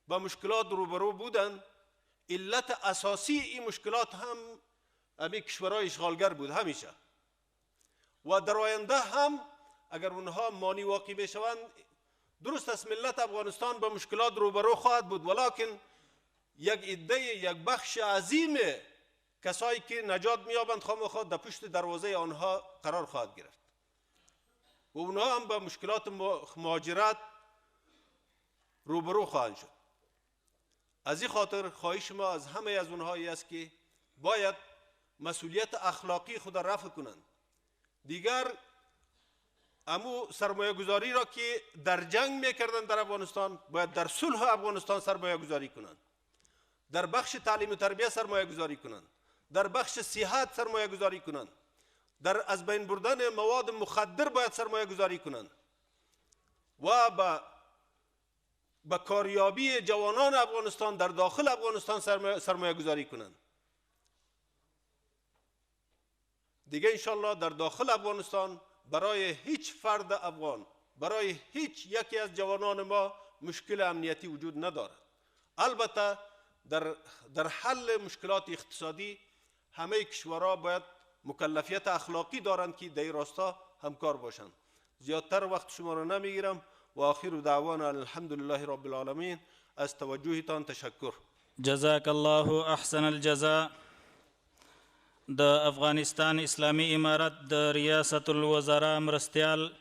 E: با مشکلات روبرو بودند، علت اساسی این مشکلات هم امی کشورهای اشغالگر بود همیشه و در آینده هم اگر اونها مانی واقع بشوند، درست است ملت افغانستان با مشکلات روبرو خواهد بود، ولکن یک عده، یک بخش عظیم کسایی که نجات میابند خامخا در پشت دروازه آنها قرار خواهد گرفت و اونها هم با مشکلات مهاجرت روبرو خواهند شد. از این خاطر خواهش ما از همه از اونهایی است که باید مسئولیت اخلاقی خود را رفع کنند. دیگر امو سرمایه گذاری را که در جنگ میکردند در افغانستان، باید در صلح افغانستان سرمایه گذاری کنند، در بخش تعلیم و تربیت سرمایه گذاری کنند، در بخش صحت سرمایه گذاری کنند، در از بین بردن مواد مخدر باید سرمایه گذاری کنند و با به کاریابی جوانان افغانستان در داخل افغانستان سرمایه گذاری کنند. دیگه انشالله در داخل افغانستان برای هیچ فرد افغان، برای هیچ یکی از جوانان ما مشکل امنیتی وجود ندارد. البته در حل مشکلات اقتصادی همه کشورها باید مکلفیت اخلاقی دارند که در این راستا همکار باشند. زیادتر وقت شما را نمیگیرم و آخر دعوانا الحمدلله رب العالمین. از توجهتان تشکر.
A: جزاک الله احسن الجزاء. د افغانستان اسلامی امارت د ریاست الوزراء مرستیال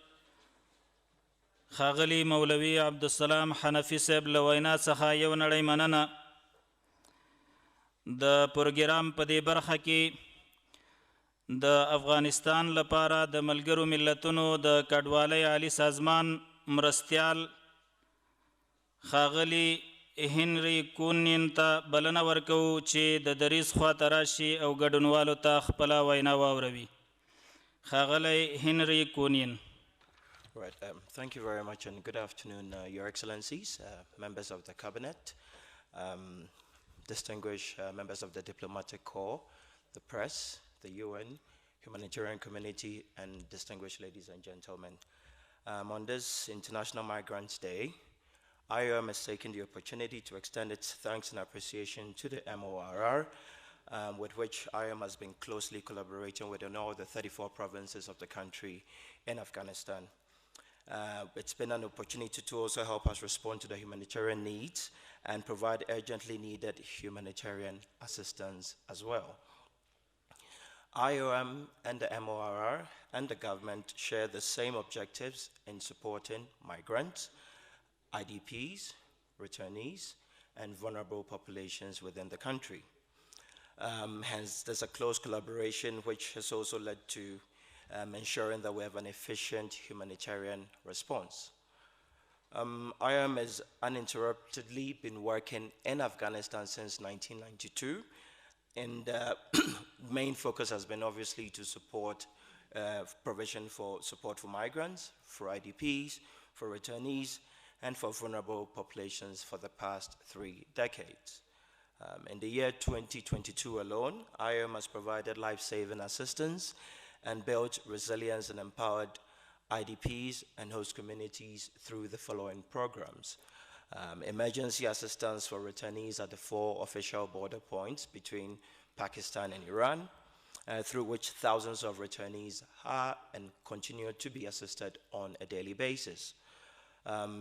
A: ښاغلي مولوي عبدالسلام حنفي صاحب له وینا څخه یو نړۍ مننه. د پروګرام په دې برخه کې د افغانستان لپاره د ملګرو ملتونو د کډوالۍ عالی سازمان مرستیال ښاغلي هنري کونین ته بلنه ورکوو چې د دریځ خواته راشي او ګډونوالو ته خپله وینا واوروي. ښاغلی هنري کونین.
F: Right. Thank you very much and good afternoon, Your Excellencies, members of the Cabinet, distinguished members of the Diplomatic Corps, the press, the UN, humanitarian community, and distinguished ladies and gentlemen. On this International Migrants Day, IOM has taken the opportunity to extend its thanks and appreciation to the MORR, with which IOM has been closely collaborating with all the 34 provinces of the country in Afghanistan. It's been an opportunity to also help us respond to the humanitarian needs and provide urgently needed humanitarian assistance as well. IOM and the MORR and the government share the same objectives in supporting migrants, IDPs, returnees, and vulnerable populations within the country. Hence, there's a close collaboration which has also led to ensuring that we have an efficient humanitarian response. IOM has uninterruptedly been working in Afghanistan since 1992, and the main focus has been obviously to support provision for support for migrants, for IDPs, for returnees, and for vulnerable populations for the past 3 decades. In the year 2022 alone, IOM has provided life-saving assistance and built resilience and empowered IDPs and host communities through the following programs. Emergency assistance for returnees at the 4 official border points between Pakistan and Iran, through which thousands of returnees are and continue to be assisted on a daily basis.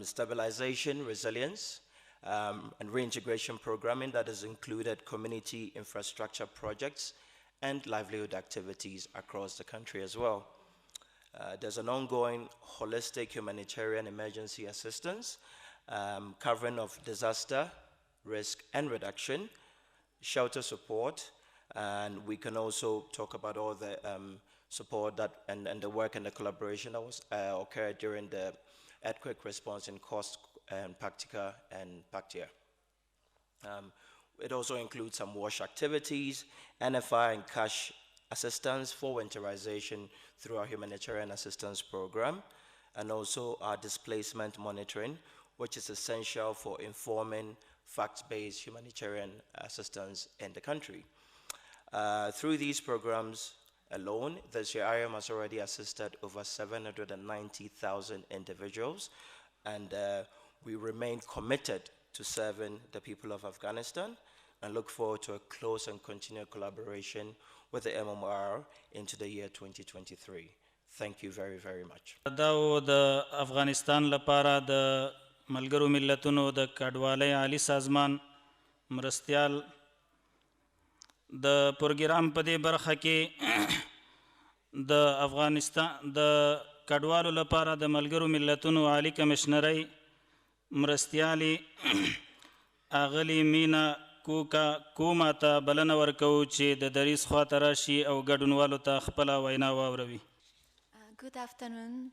F: Stabilization, resilience, and reintegration programming that has included community infrastructure projects and livelihood activities across the country as well. There's an ongoing holistic humanitarian emergency assistance covering of disaster, risk and reduction, shelter support, and we can also talk about all the support that and the work and the collaboration that was occurred during the earthquake response in Khost and Paktika and Paktia. It also includes some WASH activities, NFI and cash assistance for winterization through our humanitarian assistance program, and also our displacement monitoring, which is essential for informing fact-based humanitarian assistance in the country. Through these programs alone, the IOM has already assisted over 790,000 individuals, and we remain committed to serving the people of Afghanistan and look forward to a close and continued collaboration with the MMR into the year 2023. Thank you very, very much.
A: دا د افغانستان لپاره د ملګرو ملتونو د کډوالۍ عالی سازمان مرستیال د پروګرام په دې برخه کې د افغانستان د کډوالو لپاره د ملګرو ملتونو عالی کمشنرۍ مرستیالي اغلی مینا کوما ته بلنه ورکوو چې د دریځ خواته راشي او ګډونوالو ته خپله وینا واوروي.
G: Good afternoon,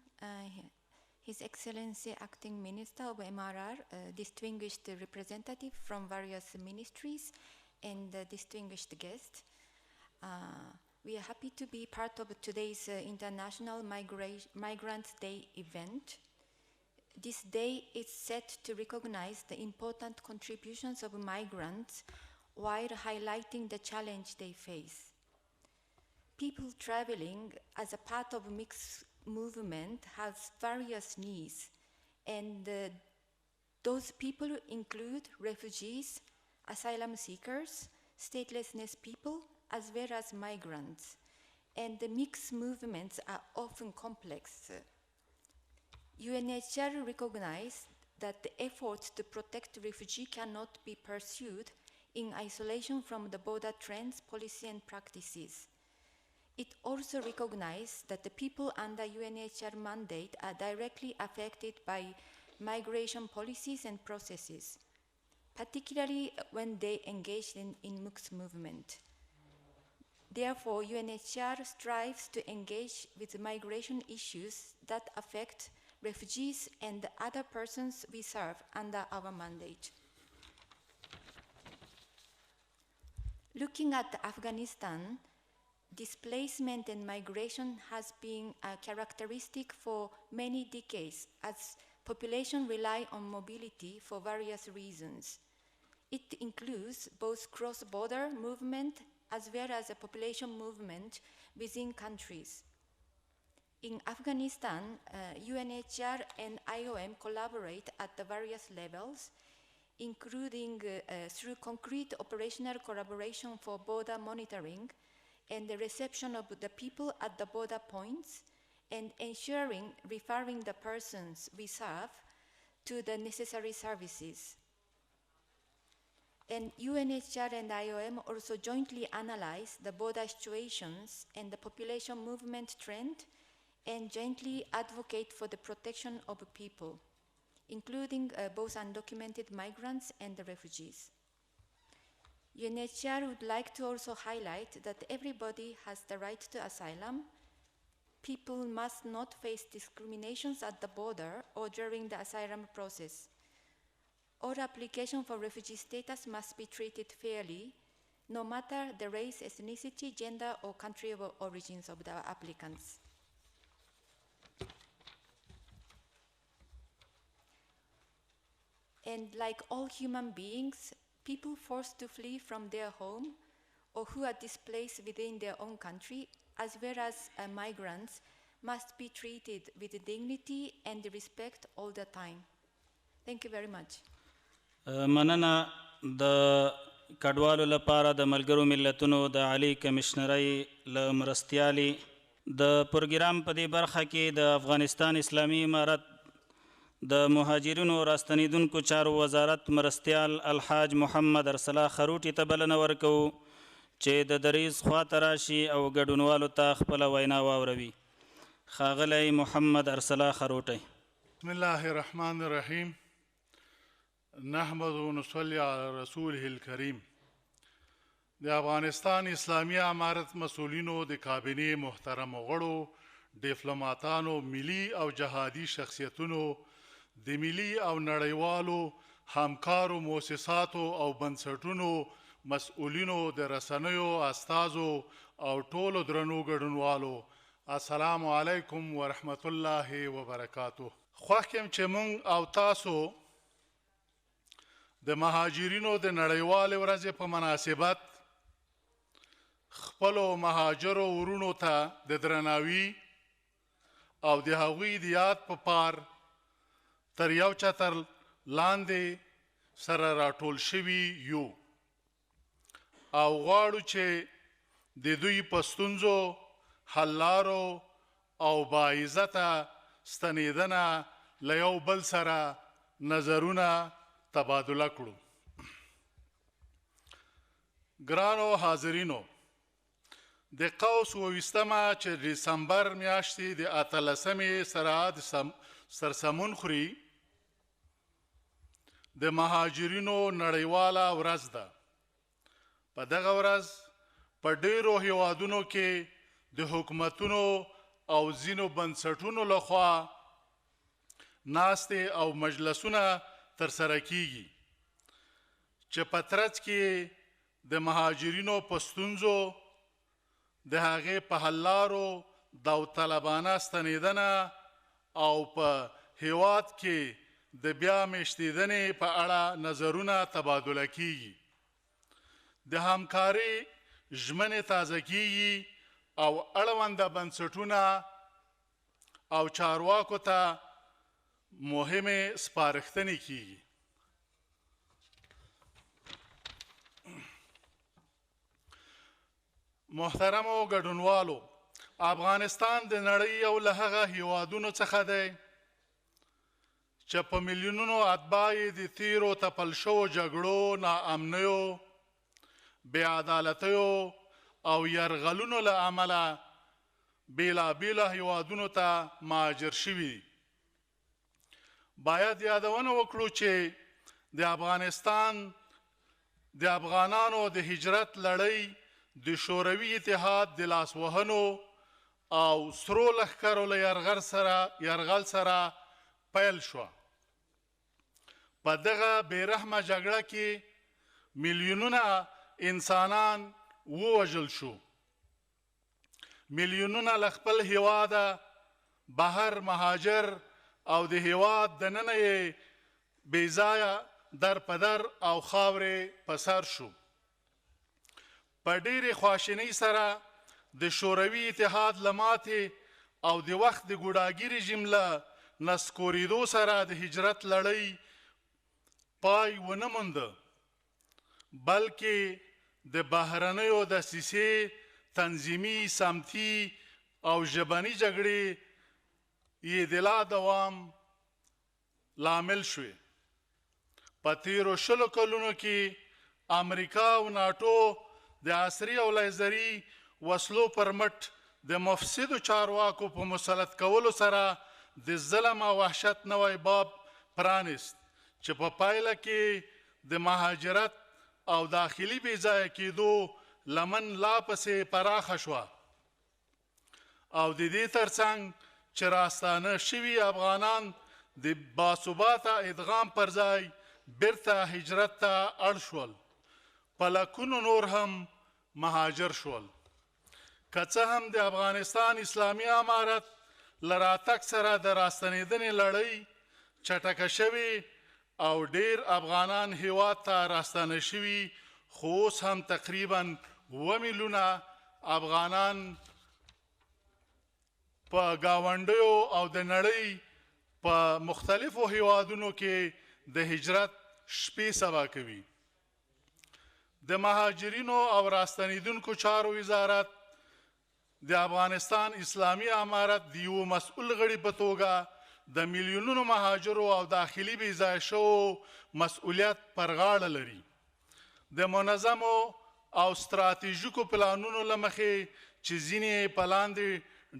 G: His Excellency Acting Minister of MRR, distinguished representative from various ministries, and distinguished guests. We are happy to be part of today's International Migrants Day event. this day is set to recognize the important contributions of migrants while highlighting the challenge they face. People traveling as a part of mixed movement has various needs, and those people include refugees, asylum seekers, statelessness people, as well as migrants. And the mixed movements are often complex. UNHCR recognized that the efforts to protect refugees cannot be pursued in isolation from the border trends, policy, and practices. It also recognized that the people under UNHCR mandate are directly affected by migration policies and processes, particularly when they engage in mixed movement. Therefore, UNHCR strives to engage with migration issues that affect refugees and other persons we serve under our mandate. Looking at Afghanistan, displacement and migration has been a characteristic for many decades as population rely on mobility for various reasons. It includes both cross-border movement as well as a population movement within countries. In Afghanistan, UNHCR and IOM collaborate at the various levels, including through concrete operational collaboration for border monitoring and the reception of the people at the border points, and ensuring referring the persons we serve to the necessary services. And UNHCR and IOM also jointly analyze the border situations and the population movement trend, and jointly advocate for the protection of people, including both undocumented migrants and the refugees. UNHCR would like to also highlight that everybody has the right to asylum. People must not face discriminations at the border or during the asylum process. All applications for refugee status must be treated fairly, no matter the race, ethnicity, gender, or country of origins of the applicants. And like all human beings, people forced to flee from their home or who are displaced within their own country, as well as migrants, must be treated with dignity and respect all the time. Thank you very much.
A: مننه د کډوالو لپاره د ملګرو ملتونو د عالی کمشنرۍ له مرستیالي د پروګرام په دې برخه کې د افغانستان اسلامي امارت د مهاجرینو راستنیدونکو چارو وزارت مرستیال الحاج محمد ارسلا خروټي ته بلنه ورکوو چې د دریځ خواته راشي او ګډونوالو ته خپله وینا واوروي. ښاغلی محمد ارسلا خروټی.
H: بسم الله الرحمن الرحیم. نحمد و نصلی علی رسوله الکریم. د افغانستان اسلامی امارت مسؤلینو د کابینې محترمو غړو، ډیپلوماتانو، ملي او جهادي شخصیتونو، د ملي او نړیوالو همکارو مؤسساتو او بنسټونو مسؤلینو، د رسنیو استازو او ټولو درنو ګډونوالو، السلام علیکم ورحمت الله وبرکاتو. خوښ یم چې موږ او تاسو د مهاجرینو د نړیوالې ورځې په مناسبت خپلو مهاجرو ورونو ته د درناوي او د هغوی د یاد په پار تر یو چتر لاندې سره راټول شوي یو او غواړو چې د دوی په ستونزو حل لارو او باعزته ستنېدنه له یو بل سره نظرونه تبادله کړو. ګرانو حاضرینو، د قوس اوویستمه چې ډسمبر میاشتې د 18مې سره د سرسمون خوري د مهاجرینو نړیواله ورځ ده. په دغه ورځ په ډیرو هیوادونو کې د حکومتونو او ځینو بنسټونو لخوا ناستې او مجلسونه ترسره کیږي چې په ترڅ کې د مهاجرینو په ستونزو د هغې په حل لارو داوطلبانه ستنېدنه او په هیواد کې د بیا میشتېدنې په اړه نظرونه تبادله کیږي. د همکارۍ ژمنې تازه کیږي او اړونده بنسټونه او چارواکو ته مهمې سپارښتنې کیږي. محترمو ګډونوالو، افغانستان د نړۍ یو له هغه هیوادونو څخه دی چې په میلیونونو اتباع یې د تیرو تپل شوو جګړو، ناامنیو، بې عدالتیو او یرغلونو له امله بیلابیلو هیوادونو ته مهاجر شوي دي. باید یادونه وکړو چې د افغانستان د افغانانو د هجرت لړۍ د شوروي اتحاد د لاسوهنو او سرو لښکرو له یرغل سره پیل شوه. په دغه بېرحمه جګړه کې میلیونونه انسانان ووژل شو. میلیونونه له خپل هیواده بهر مهاجر او د هیواد دننه یې بېځایه در په در او خاورې په سر شو. په ډېرې خواشینۍ سره د شوروي اتحاد له ماتې او د وخت د ګوډاګي رژیم له نسکورېدو سره د هجرت لړۍ پای ونه مونده، بلکې د بهرنیو دسیسې، تنظیمي، سمتي او ژبني جګړې یې د لا دوام لامل شوې. په تیرو 20 کلونو کې امریکا او ناټو د عصري او لیزري وسلو پر مټ د مفسدو چارواکو په مسلط کولو سره د ظلم او وحشت نوی باب پرانست چې په پایله کې د مهاجرت او داخلي بېځایه کېدو لمن لا پسې پراخه شوه او د دې ترڅنګ چې راستانه شوي افغانان د باثباته ادغام پر ځای بیرته هجرت ته اړ شول. په لکونو نور هم مهاجر شول. که څه هم د افغانستان اسلامي امارت له راتګ سره د راستنېدنې لړۍ چټکه شوې او ډېر افغانان هیواد ته راستانه شوي، خو اوس هم تقریبا 2 میلیونه افغانان په ګاونډیو او د نړۍ په مختلفو هیوادونو کې د هجرت شپې سبا کوي. د مهاجرینو او راستنیدونکو چارو وزارت د افغانستان اسلامي امارت د یو مسؤل غړي په توګه د میلیونونو مهاجرو او داخلي بېځایه شوو مسؤلیت پر غاړه لري. د منظمو او ستراتیژیکو پلانونو له مخې چې ځینې په لاندې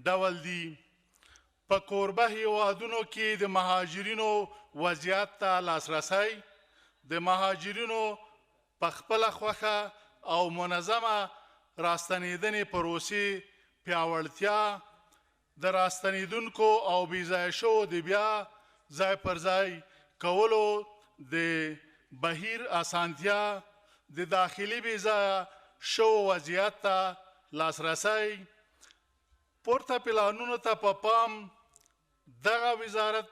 H: ډول دي: په کوربه هیوادونو کې د مهاجرینو وضعیت ته لاسرسی، د مهاجرینو په خپله خوښه او منظمه راستنېدنې پروسې پیاوړتیا، د راستنېدونکو او بېځایه شوو د بیا ځای پر ځای کولو د بهیر اسانتیا، د داخلي بېځایه شوو وضعیت ته لاسرسی. پورته پلانونو ته په پام دغه وزارت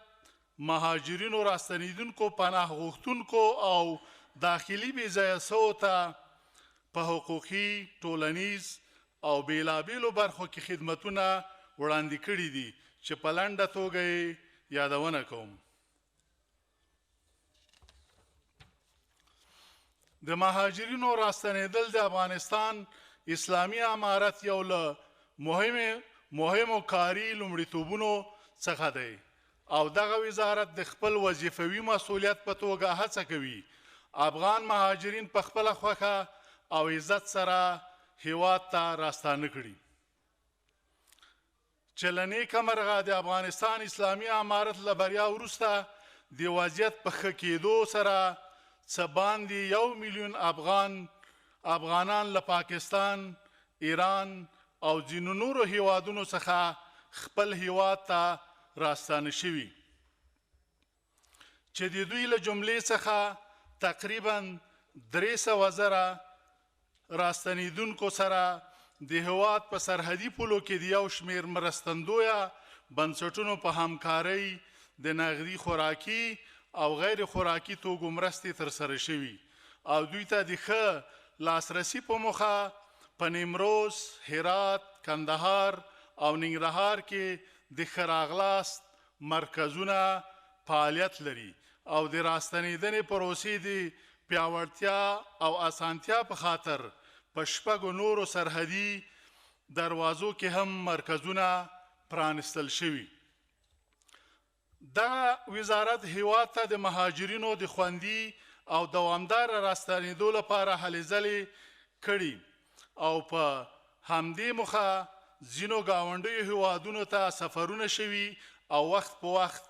H: مهاجرینو، راستنېدونکو، پناه غوښتونکو او داخلي بېځایه شوو ته په حقوقي، ټولنیز او بیلابیلو برخو کې خدمتونه وړاندې کړي دي چې په لنډه توګه یې یادونه کوم. د مهاجرینو راستنېدل د افغانستان اسلامي امارت یو له مهمو کاري لومړیتوبونو څخه دی او دغه وزارت د خپل وظیفوي مسؤلیت په توګه هڅه کوي افغان مهاجرین په خپله خوښه او عزت سره هیواد ته راستانه کړي. چې له نیکه مرغه د افغانستان اسلامي امارت له بریا وروسته د وضعیت په ښه کېدو سره څه باندې 1 میلیون افغانان له پاکستان، ایران او ځینو نورو هیوادونو څخه خپل هیواد ته راستانه شوي چې د دوی له جملې څخه تقریبا 300,000 راستنېدونکو سره د هیواد په سرحدي پولو کې د یو شمېر مرستندویه بنسټونو په همکارۍ د نغدي خوراکي او غیر خوراکي توکو مرستې ترسره شوي او دوی ته د ښه لاسرسي په موخه په نیمروز، هرات، کندهار او ننګرهار کې د ښه راغلاست مرکزونه فعالیت لري او د راستنېدنې پروسې د پیاوړتیا او اسانتیا په خاطر په شپږو نورو سرحدي دروازو کې هم مرکزونه پرانستل شوي. دغه وزارت هیواد ته د مهاجرینو د خوندي او دوامدار راستنېدو لپاره هلې ځلې کړي او په همدې موخه ځینو ګاونډیو هیوادونو ته سفرونه شوي او وخت په وخت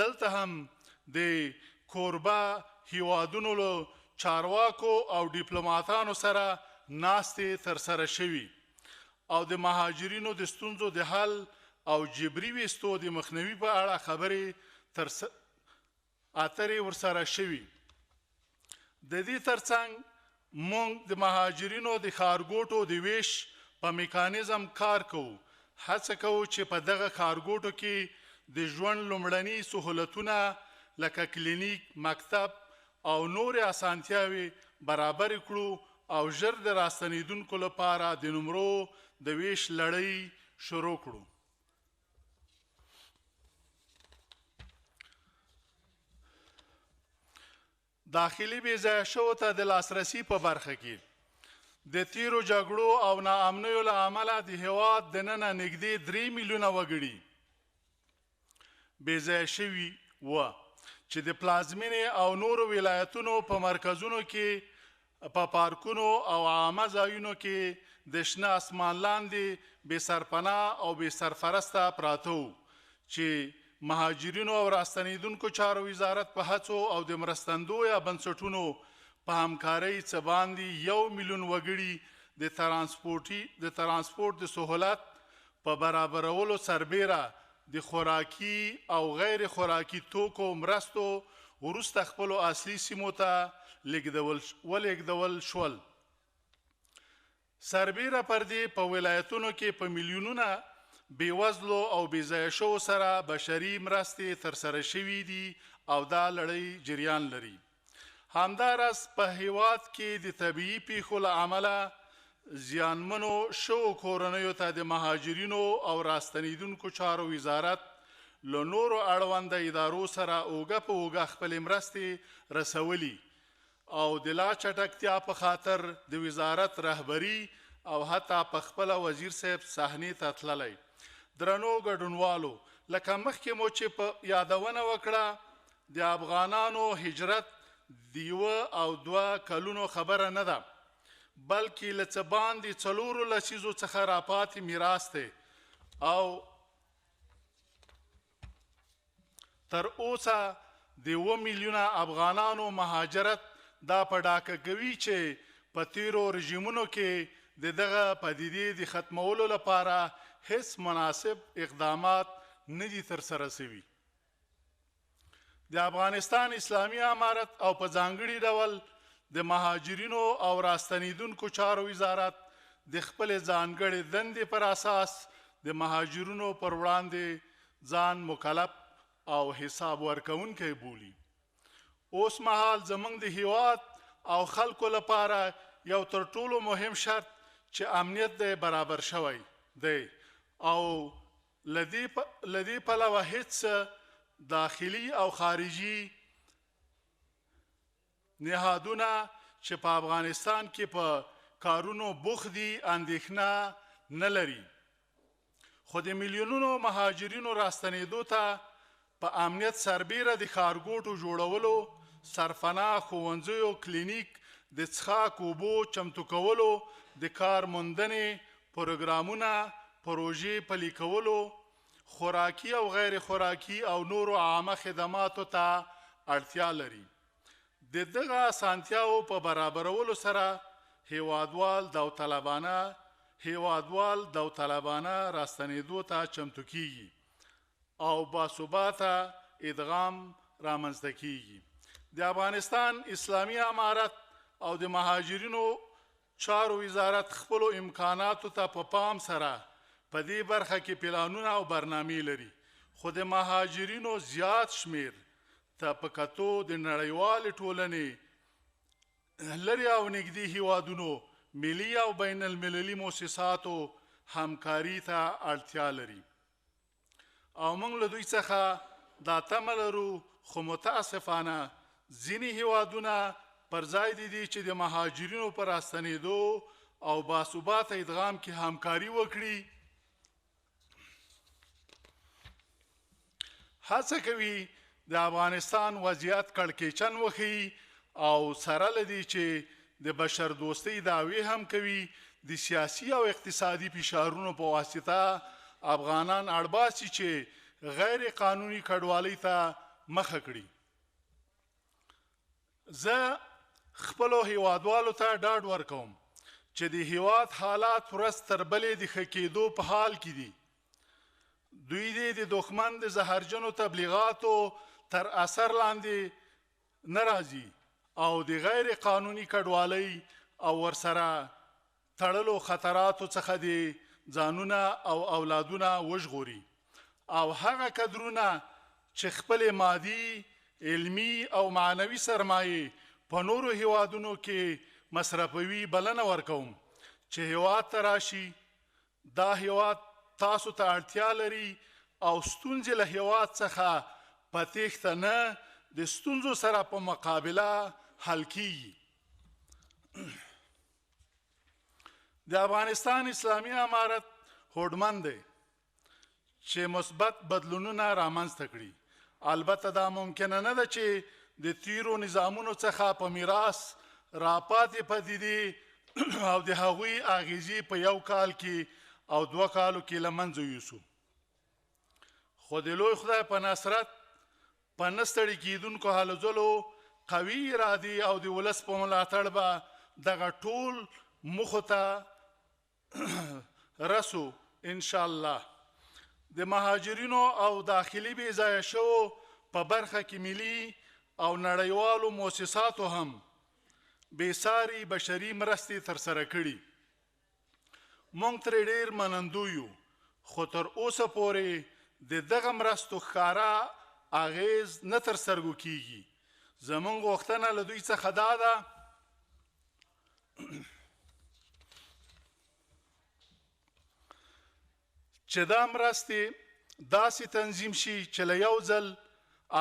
H: دلته هم د کوربه هیوادونو له چارواکو او ډیپلوماتانو سره ناستې ترسره شوي او د مهاجرینو د ستونزو د حل او جبري ویستو د مخنیوي په اړه خبرې اترې ورسره شوي. د دې ترڅنګ موږ د مهاجرینو د ښارګوټو د ویش په میکانیزم کار کوو. هڅه کوو چې په دغه ښارګوټو کې د ژوند لومړني سهولتونه لکه کلینیک، مکتب او نورې اسانتیاوې برابر کړو او ژر د راستنېدونکو لپاره د نمرو د ویش لړۍ شروع کړو. داخلي بېځایه شوو ته د لاسرسي په برخه کې د تیرو جګړو او ناامنیو له امله د هیواد دننه نږدې 3 میلیونه وګړي بېځایه شوي وه چې د پلازمینې او نورو ولایتونو په مرکزونو کې په پارکونو او عامه ځایونو کې د شنه اسمان لاندې بې سرپناه او بې سرپرسته پراته وو چې مهاجرینو او راستنېدونکو چارو وزارت په هڅو او د مرستندویه بنسټونو په همکارۍ څه باندې 1 میلیون وګړي د ترانسپورټ د سهولت په برابرولو سربیره د خوراکي او غیر خوراکي توکو مرستو وروسته خپلو اصلي سیمو ته ولېږدول شول. سربیره پر دې په ولایتونو کې په میلیونونه بېوزلو او بېځایه شوو سره بشري مرستې ترسره شوي دي او دا لړۍ جریان لري. همداراز په هیواد کې د طبیعي پیښو له امله زیانمنو شوو کورنیو ته د مهاجرینو او راستنېدونکو چارو وزارت له نورو اړونده ادارو سره اوږه په اوږه خپلې مرستې رسولي او د لا چټکتیا په خاطر د وزارت رهبري او حتی په خپله وزیر صاحب صحنې ته تللی. درنو ګډونوالو، لکه مخکې مو چې په یادونه وکړه د افغانانو هجرت د 1 او 2 کلونو خبره نه ده بلکې له څه باندې 4 لسیزو څخه راپاتې میراث دی او تر اوسه د 1 میلیونه افغانانو مهاجرت دا په ډاګه کوي چې په تیرو رژیمونو کې د دغه پدیدې د ختمولو لپاره هیڅ مناسب اقدامات نه دي ترسره شوي. د افغانستان اسلامي امارت او په ځانګړي ډول د مهاجرینو او راستنېدونکو چارو وزارت د خپلې ځانګړې دندې پر اساس د مهاجرینو پر وړاندې ځان مکلف او حساب ورکوونکی بولي. اوس مهال زموږ د هیواد او خلکو لپاره یو تر ټولو مهم شرط چې امنیت دی برابر شوی دی او له دې پلوه هیڅ داخلي او خارجي نهادونه چې په افغانستان کې په کارونو بوخت دي اندېښنه نه لري. خو د میلیونونو مهاجرینو راستنېدو ته په امنیت سربیره د ښارګوټو جوړولو، سرپناه ښوونځیو، کلینیک، د څښاک اوبو چمتو کولو، د کار موندنې پروګرامونه، پروژې پلي کولو، خوراکي او غیر خوراکي او نورو عامه خدماتو ته اړتیا لري. د دغه اسانتیاو په برابرولو سره هیوادوال داوطلبانه راستنېدو ته چمتو کیږي او باثباته ادغام رامنځته کیږي. د افغانستان اسلامي امارت او د مهاجرینو چارو وزارت خپلو امکاناتو ته په پام سره په دې برخه کې پلانونه او برنامې لري. خو د مهاجرینو زیات شمیر ته په کتو د نړیوالې ټولنې لرې او نږدې هیوادونو ملي او بین المللي مؤسساتو همکاري ته اړتیا لري او موږ له دوی څخه دا تمه لرو خو متاسفانه ځینې هیوادونه پر ځای دي چې د مهاجرینو پر راستنېدو او باثباته ادغام کې همکاري وکړي هڅه کوي د افغانستان وضعیت کړکېچن وښیي او سره له دې چې د بشر دوستۍ دعوې هم کوي د سیاسي او اقتصادي فشارونو په واسطه افغانان اړباسي چې غیر قانوني کډوالۍ ته مخه کړي زه خپلو هیوادوالو ته ډاډ ورکوم چې د هیواد حالات ورځ تر بلې د ښه کېدو په حال کې دي دوی دې د دښمن د زهرجنو تبلیغاتو تر اثر لاندې نه راځي او د غیر قانوني کډوالۍ او ورسره تړلو خطراتو څخه د ځانونه او اولادونه وژغوري او هغه کدرونه چې خپل مادي علمي او معنوي سرمایې په نورو هیوادونو کې مصرفوي بلنه ورکوم چې هیواد ته راشي دا هیواد تاسو ته اړتیا لري او ستونزې له هیواد څخه په تېښته نه د ستونزو سره په مقابله حل کیږي د افغانستان اسلامي امارت هوډمن دی چې مثبت بدلونونه رامنځته کړي البته دا ممکنه نه ده چې د تیرو نظامونو څخه په میراث راپاتې پدیدې او د هغوی اغیزې په یو کال کې او 2 کالو کې له منځه یوسو خو د لوی خدای په نصرت په نه ستړي کېدونکو هلو ځلو قوي ارادې او د ولس په ملاتړ به دغه ټول موخو ته رسو انشاءالله د مهاجرینو او داخلي بې ځایه شوو په برخه کې ملي او نړیوالو مؤسساتو هم بېساري بشري مرستې ترسره کړي موږ ترې ډېر منندو یو خو تر اوسه پورې د دغه مرستو ښکاره اغیز نه ترسترګو کیږي زموږ غوښتنه له دوی څخه دا ده چې دا مرستې داسې تنظیم شي چې له یو ځل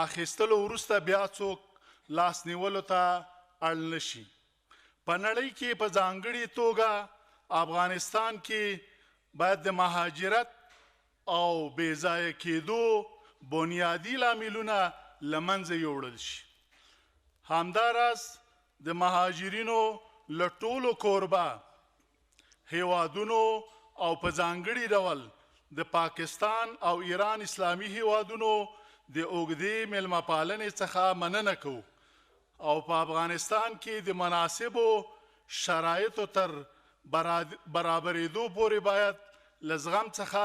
H: اخیستلو وروسته بیا څوک لاس نیولو ته اړ نه شي په نړۍ کې په ځانګړې توګه افغانستان کې باید د مهاجرت او بې ځایه کېدو بنیادي لاملونه له منځه یوړل شي همداراز د مهاجرینو له ټولو کوربه هیوادونو او په ځانګړي ډول د پاکستان او ایران اسلامي هیوادونو د اوږدې میلمه پالنې څخه مننه کوو او په افغانستان کې د مناسبو شرایطو تر برابرېدو پورې باید له زغم څخه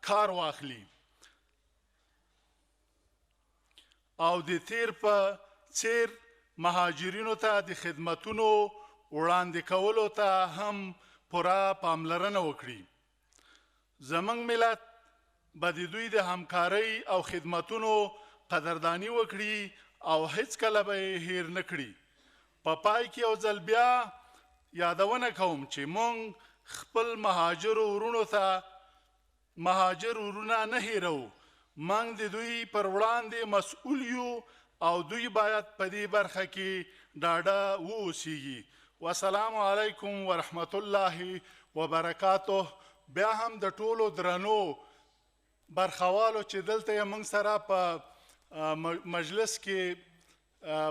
H: کار واخلي او د تیر په څیر مهاجرینو ته د خدمتونو وړاندې کولو ته هم پوره پاملرنه وکړي زموږ ملت به د دوی د همکارۍ او خدمتونو قدرداني وکړي او هیڅکله به یې هیر نه کړي په پای کې یو ځل بیا یادونه کوم چې موږ خپل مهاجر ورونه نه هیرو موږ د دوی پر وړاندې مسؤل یو او دوی باید په دې برخه کې ډاډه واوسیږي والسلام علیکم ورحمت الله وبرکاته بیا هم د ټولو درنو برخوالو چې دلته یې موږ سره په مجلس کې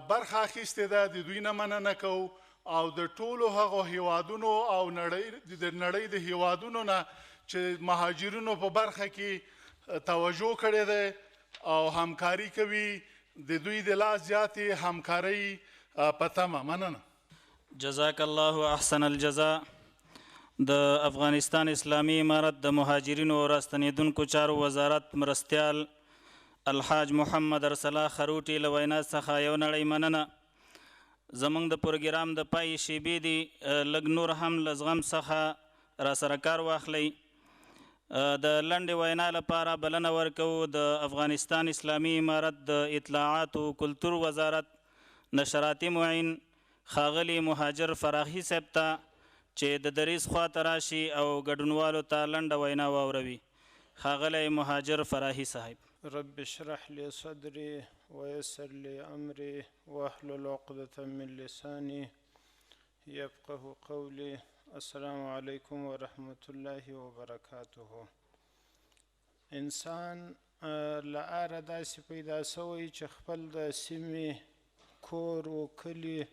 H: برخه اخیستې ده د دوی نه مننه کوو او د ټولو هغو هیوادونو او د نړۍ د هیوادونو نه چې مهاجرینو په برخه کې توجه کړې ده او همکاري کوي د دوی د لا زیاتې همکارۍ په تمه مننه
A: جزاک الله احسن الجزاء د افغانستان اسلامي امارت د مهاجرینو او راستنېدونکو چارو وزارت مرستیال الحاج محمد ارسلا خروټي له وینا څخه یو نړۍ مننه زموږ د پروګرام د پای شیبې دي لږ نور هم له زغم څخه راسره کار واخلئ د لنډې وینا لپاره بلنه ورکوو د افغانستان اسلامي امارت د اطلاعات و کلتور وزارت نشراتي معین ښاغلي مهاجر فراخي صاحب ته چې د دریځ خواته راشي او ګډونوالو ته لنډه وینا واوروي. ښاغلی مهاجر فراخي صاحب.
I: رب اشرح لي صدري ويسر لي أمري واحلل عقدة من لساني يفقه قولي. السلام علیکم ورحمة الله وبرکاته. انسان له اره داسې پیدا سوی چې خپل د سیمې کور و کلي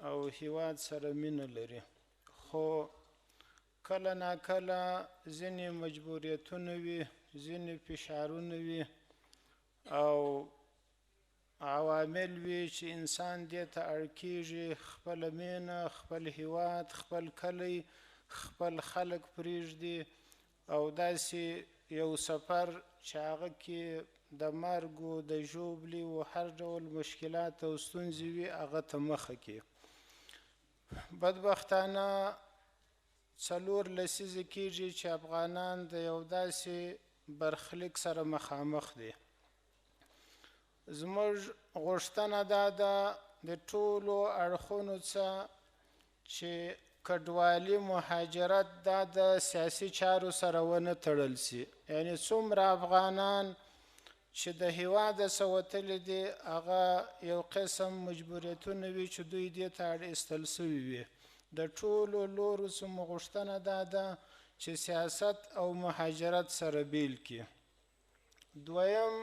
I: او هیواد سره مینه لري، خو کله ناکله ځینې مجبوریتونه وي، ځینې فشارونه وي او عوامل وي چې انسان دې ته اړ کېږي خپله مینه، خپل هیواد، خپل کلی، خپل خلک پرېږدي او داسې یو سفر چې هغه کې د مرګ و د ژوبلې و هر ډول مشکلات او ستونزې وي هغه ته مخه کړي. بدبختانه 4 لسیزې کېږي چې افغانان د یو داسې برخلیک سره مخامخ دي. زموږ غوښتنه دا ده د ټولو اړخونو څخه چې کډوالي مهاجرت دا د سیاسي چارو سره ونه تړل سي، یعنی څومره افغانان چې د هیواده څخه وتلي دي هغه یو قسم مجبوریتونه وي چې دوی دې ته اړ ایستل سوي وي. د ټولو لورو څخه مو غوښتنه دا ده چې سیاست او مهاجرت سره بیل کړي. دویم،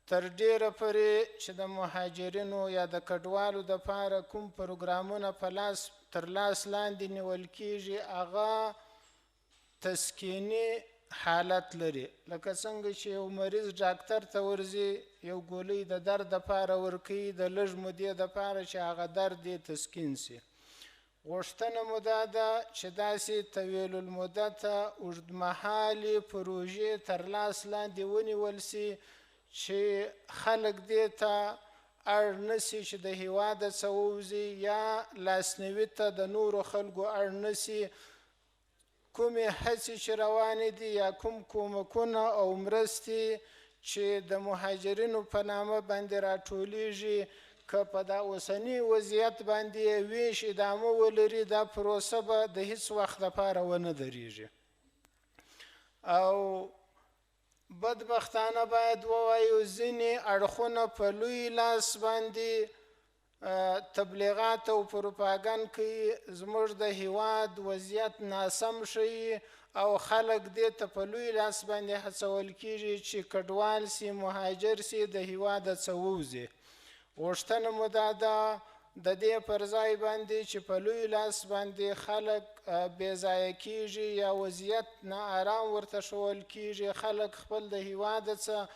I: تر ډیره پورې چې د مهاجرینو یا د کډوالو دپاره کوم پروګرامونه تر لاس لاندې نیول کیږي هغه تسکیني حالت لري. لکه څنګه چې یو مریض ډاکټر ته ورځي، یو ګولۍ د درد دپاره ورکوي د لږ مودې دپاره چې هغه درد یې تسکین سي. غوښتنه مو دا ده چې داسې طویل المدته اوږدمهالې پروژې تر لاس لاندې ونیول سي چې خلک دې ته اړ نسي چې د هیواده څخه ووځي یا لاسنیوي ته د نورو خلکو اړ نسي. کومې هڅې چې روانې دي یا کوم کومکونه او مرستې چې د مهاجرینو په نامه باندې راټولیږي، که په دا اوسني وضعیت باندې ویش ادامه ولري دا پروسه به د هیڅ وخت لپاره ونه درېږي. او بدبختانه باید ووایو ځینې اړخونه په لوی لاس باندې تبلیغات او پروپاګند کوي، زموږ د هیواد وضعیت ناسم ښیي او خلک دې ته په لوی لاس باندې هڅول کیږي چې کډوال سي، مهاجر سي، د هیواده څخه ووځي. غوښتنه مو دا ده د دې پر ځای باندې چې په لوی لاس باندې خلک بې ځایه کیږي یا وضعیت ناارام ورته ښول کیږي، خلک خپل د هیواده څخه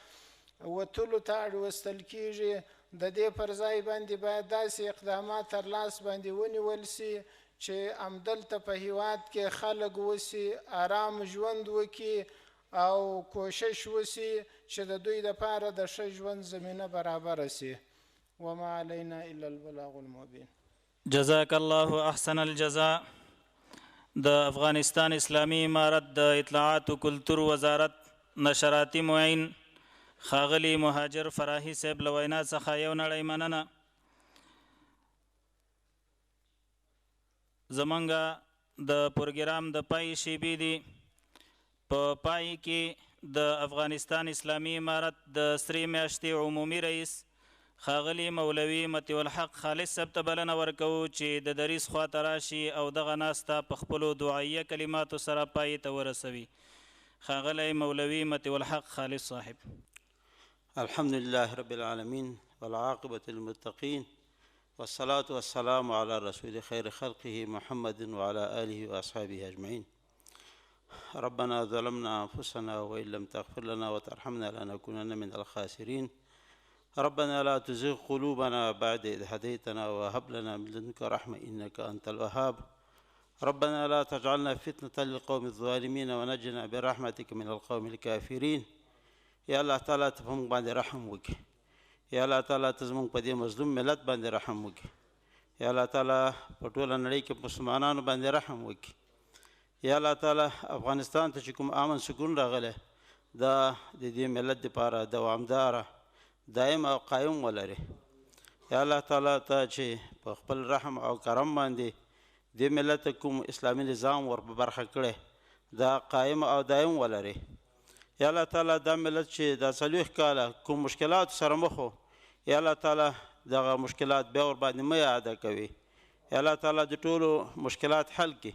I: وتلو ته اړ وستل کیږي، د دې پر ځای باندې باید داسې اقدامات تر لاس باندې ونیول سي چې همدلته په هیواد کې خلک اوسي، آرام ژوند وکړي او کوشش وسي چې د دوی دپاره د ښه ژوند زمینه برابره سي. وما علینا الا البلاغ المبین.
A: جزاک الله احسن الجزاء. د افغانستان اسلامی امارت د اطلاعات و کلتور وزارت نشراتي معین ښاغلي مهاجر فراخي صاحب له وینا څخه یو نړۍ مننه. زمونږ د پروګرام د پای شیبې دي. په پای کې د افغانستان اسلامی امارت د سرې میاشتې عمومي رئیس ښاغلي مولوي مطیع الحق خالص صاحب ته بلنه ورکوو چې د دریځ خواته راشي او دغه ناسته په خپلو دعایه کلماتو سره پای ته ورسوي. ښاغلی مولوي مطیع الحق خالص صاحب.
J: الحمد لله رب العالمين والعاقبة للمتقين والصلاة والسلام على رسول خير خلقه محمد وعلى آله وأصحابه أجمعين. ربنا ظلمنا أنفسنا وإن لم تغفر لنا وترحمنا لنكونن من الخاسرين. ربنا لا تزغ قلوبنا بعد إذ هديتنا وهب لنا من لدنك رحمة إنك أنت الوهاب. ربنا لا تجعلنا فتنة للقوم الظالمين ونجنا برحمتك من القوم الكافرين. يا الله تعالى تفهم بعد رحم وكي، يا الله تعالى تزمون بدي مظلوم ملت بعد رحم وكي، يا الله تعالى پټوله نړۍ کې مسلمانانو باندې رحم وکي، یا الله تعالی افغانستان ته چې کوم امن سکون راغلی دا د دې ملت دپاره دوامداره دایم او قایم ولري. یا الله تعالی ته چې په خپل رحم او کرم باندې دې ملت ته کوم اسلامي نظام ور په برخه کړی دا قایم او دایم ولري. یا الله تعالی دا ملت چې دا 40 کاله کوم مشکلات سره مخ وو یا الله تعالی دغه مشکلات بیا ور باندې مه یاده کوي. یا الله تعالی د ټولو مشکلات حل کړي.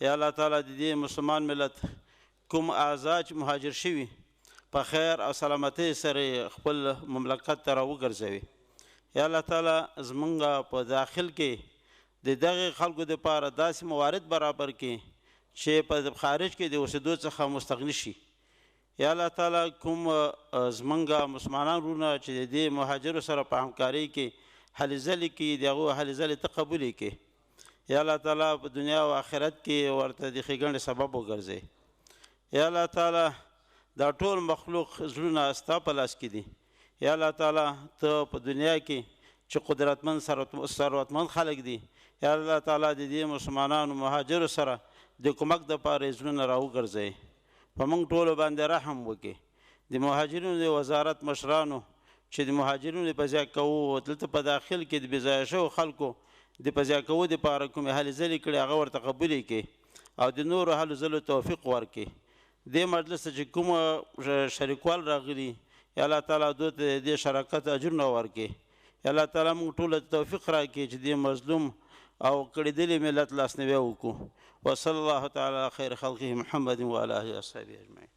J: یا الله تعالی د دې مسلمان ملت کوم اعضا چې مهاجر شوي په خیر او سلامتۍ سره خپل مملکت ته راوګرځوي. یا الله تعالی زمونږ په داخل کې د دغه خلکو دپاره داسې موارد برابر کړي چې په خارج کې د اوسېدو څخه مستغني شي. یا الله تعالی کوم زمونږ مسلمانان وروڼه چې د دې مهاجرو سره په همکارۍ کې هلې ځلې کوي د هغو هلې ځلې ته قبولې کړي. یا الله تعالی په دنیا او آخرت کې ورته د ښېګڼې سبب وګرځي. یا الله تعالی دا ټول مخلوق زړونه ستا په لاس کې دي. یا الله تعالی ته په دنیا کې چې قدرتمند ثروتمند خلک دي یا الله تعالی د دې مسلمانانو مهاجرو سره د کومک دپاره یې زړونه راوګرځوي. په موږ ټولو باندې رحم وکړي. د مهاجرینو د وزارت مشرانو چې د مهاجرینو د په ځای کوو دلته په داخل کې د بېځایه شوو خلکو د په ځای کوو دپاره کومې هلې ځلې کړي هغه ورته قبولې کړي او د نورو هلو ځلو توفیق ورکړي. دې مجلس ته چې کومه شریکوال راغلي یا الله تعالی دوی ته د دې شراکت اجرونه ورکړي. یا الله تعالی موږ ټولو ته توفیق راکړي چې دې مظلوم او کړېدلي ملت لاسنیوی وکړو. وصلی الله تعالی علی خیر خلقه محمد وعلى آله وصحبه اجمعین.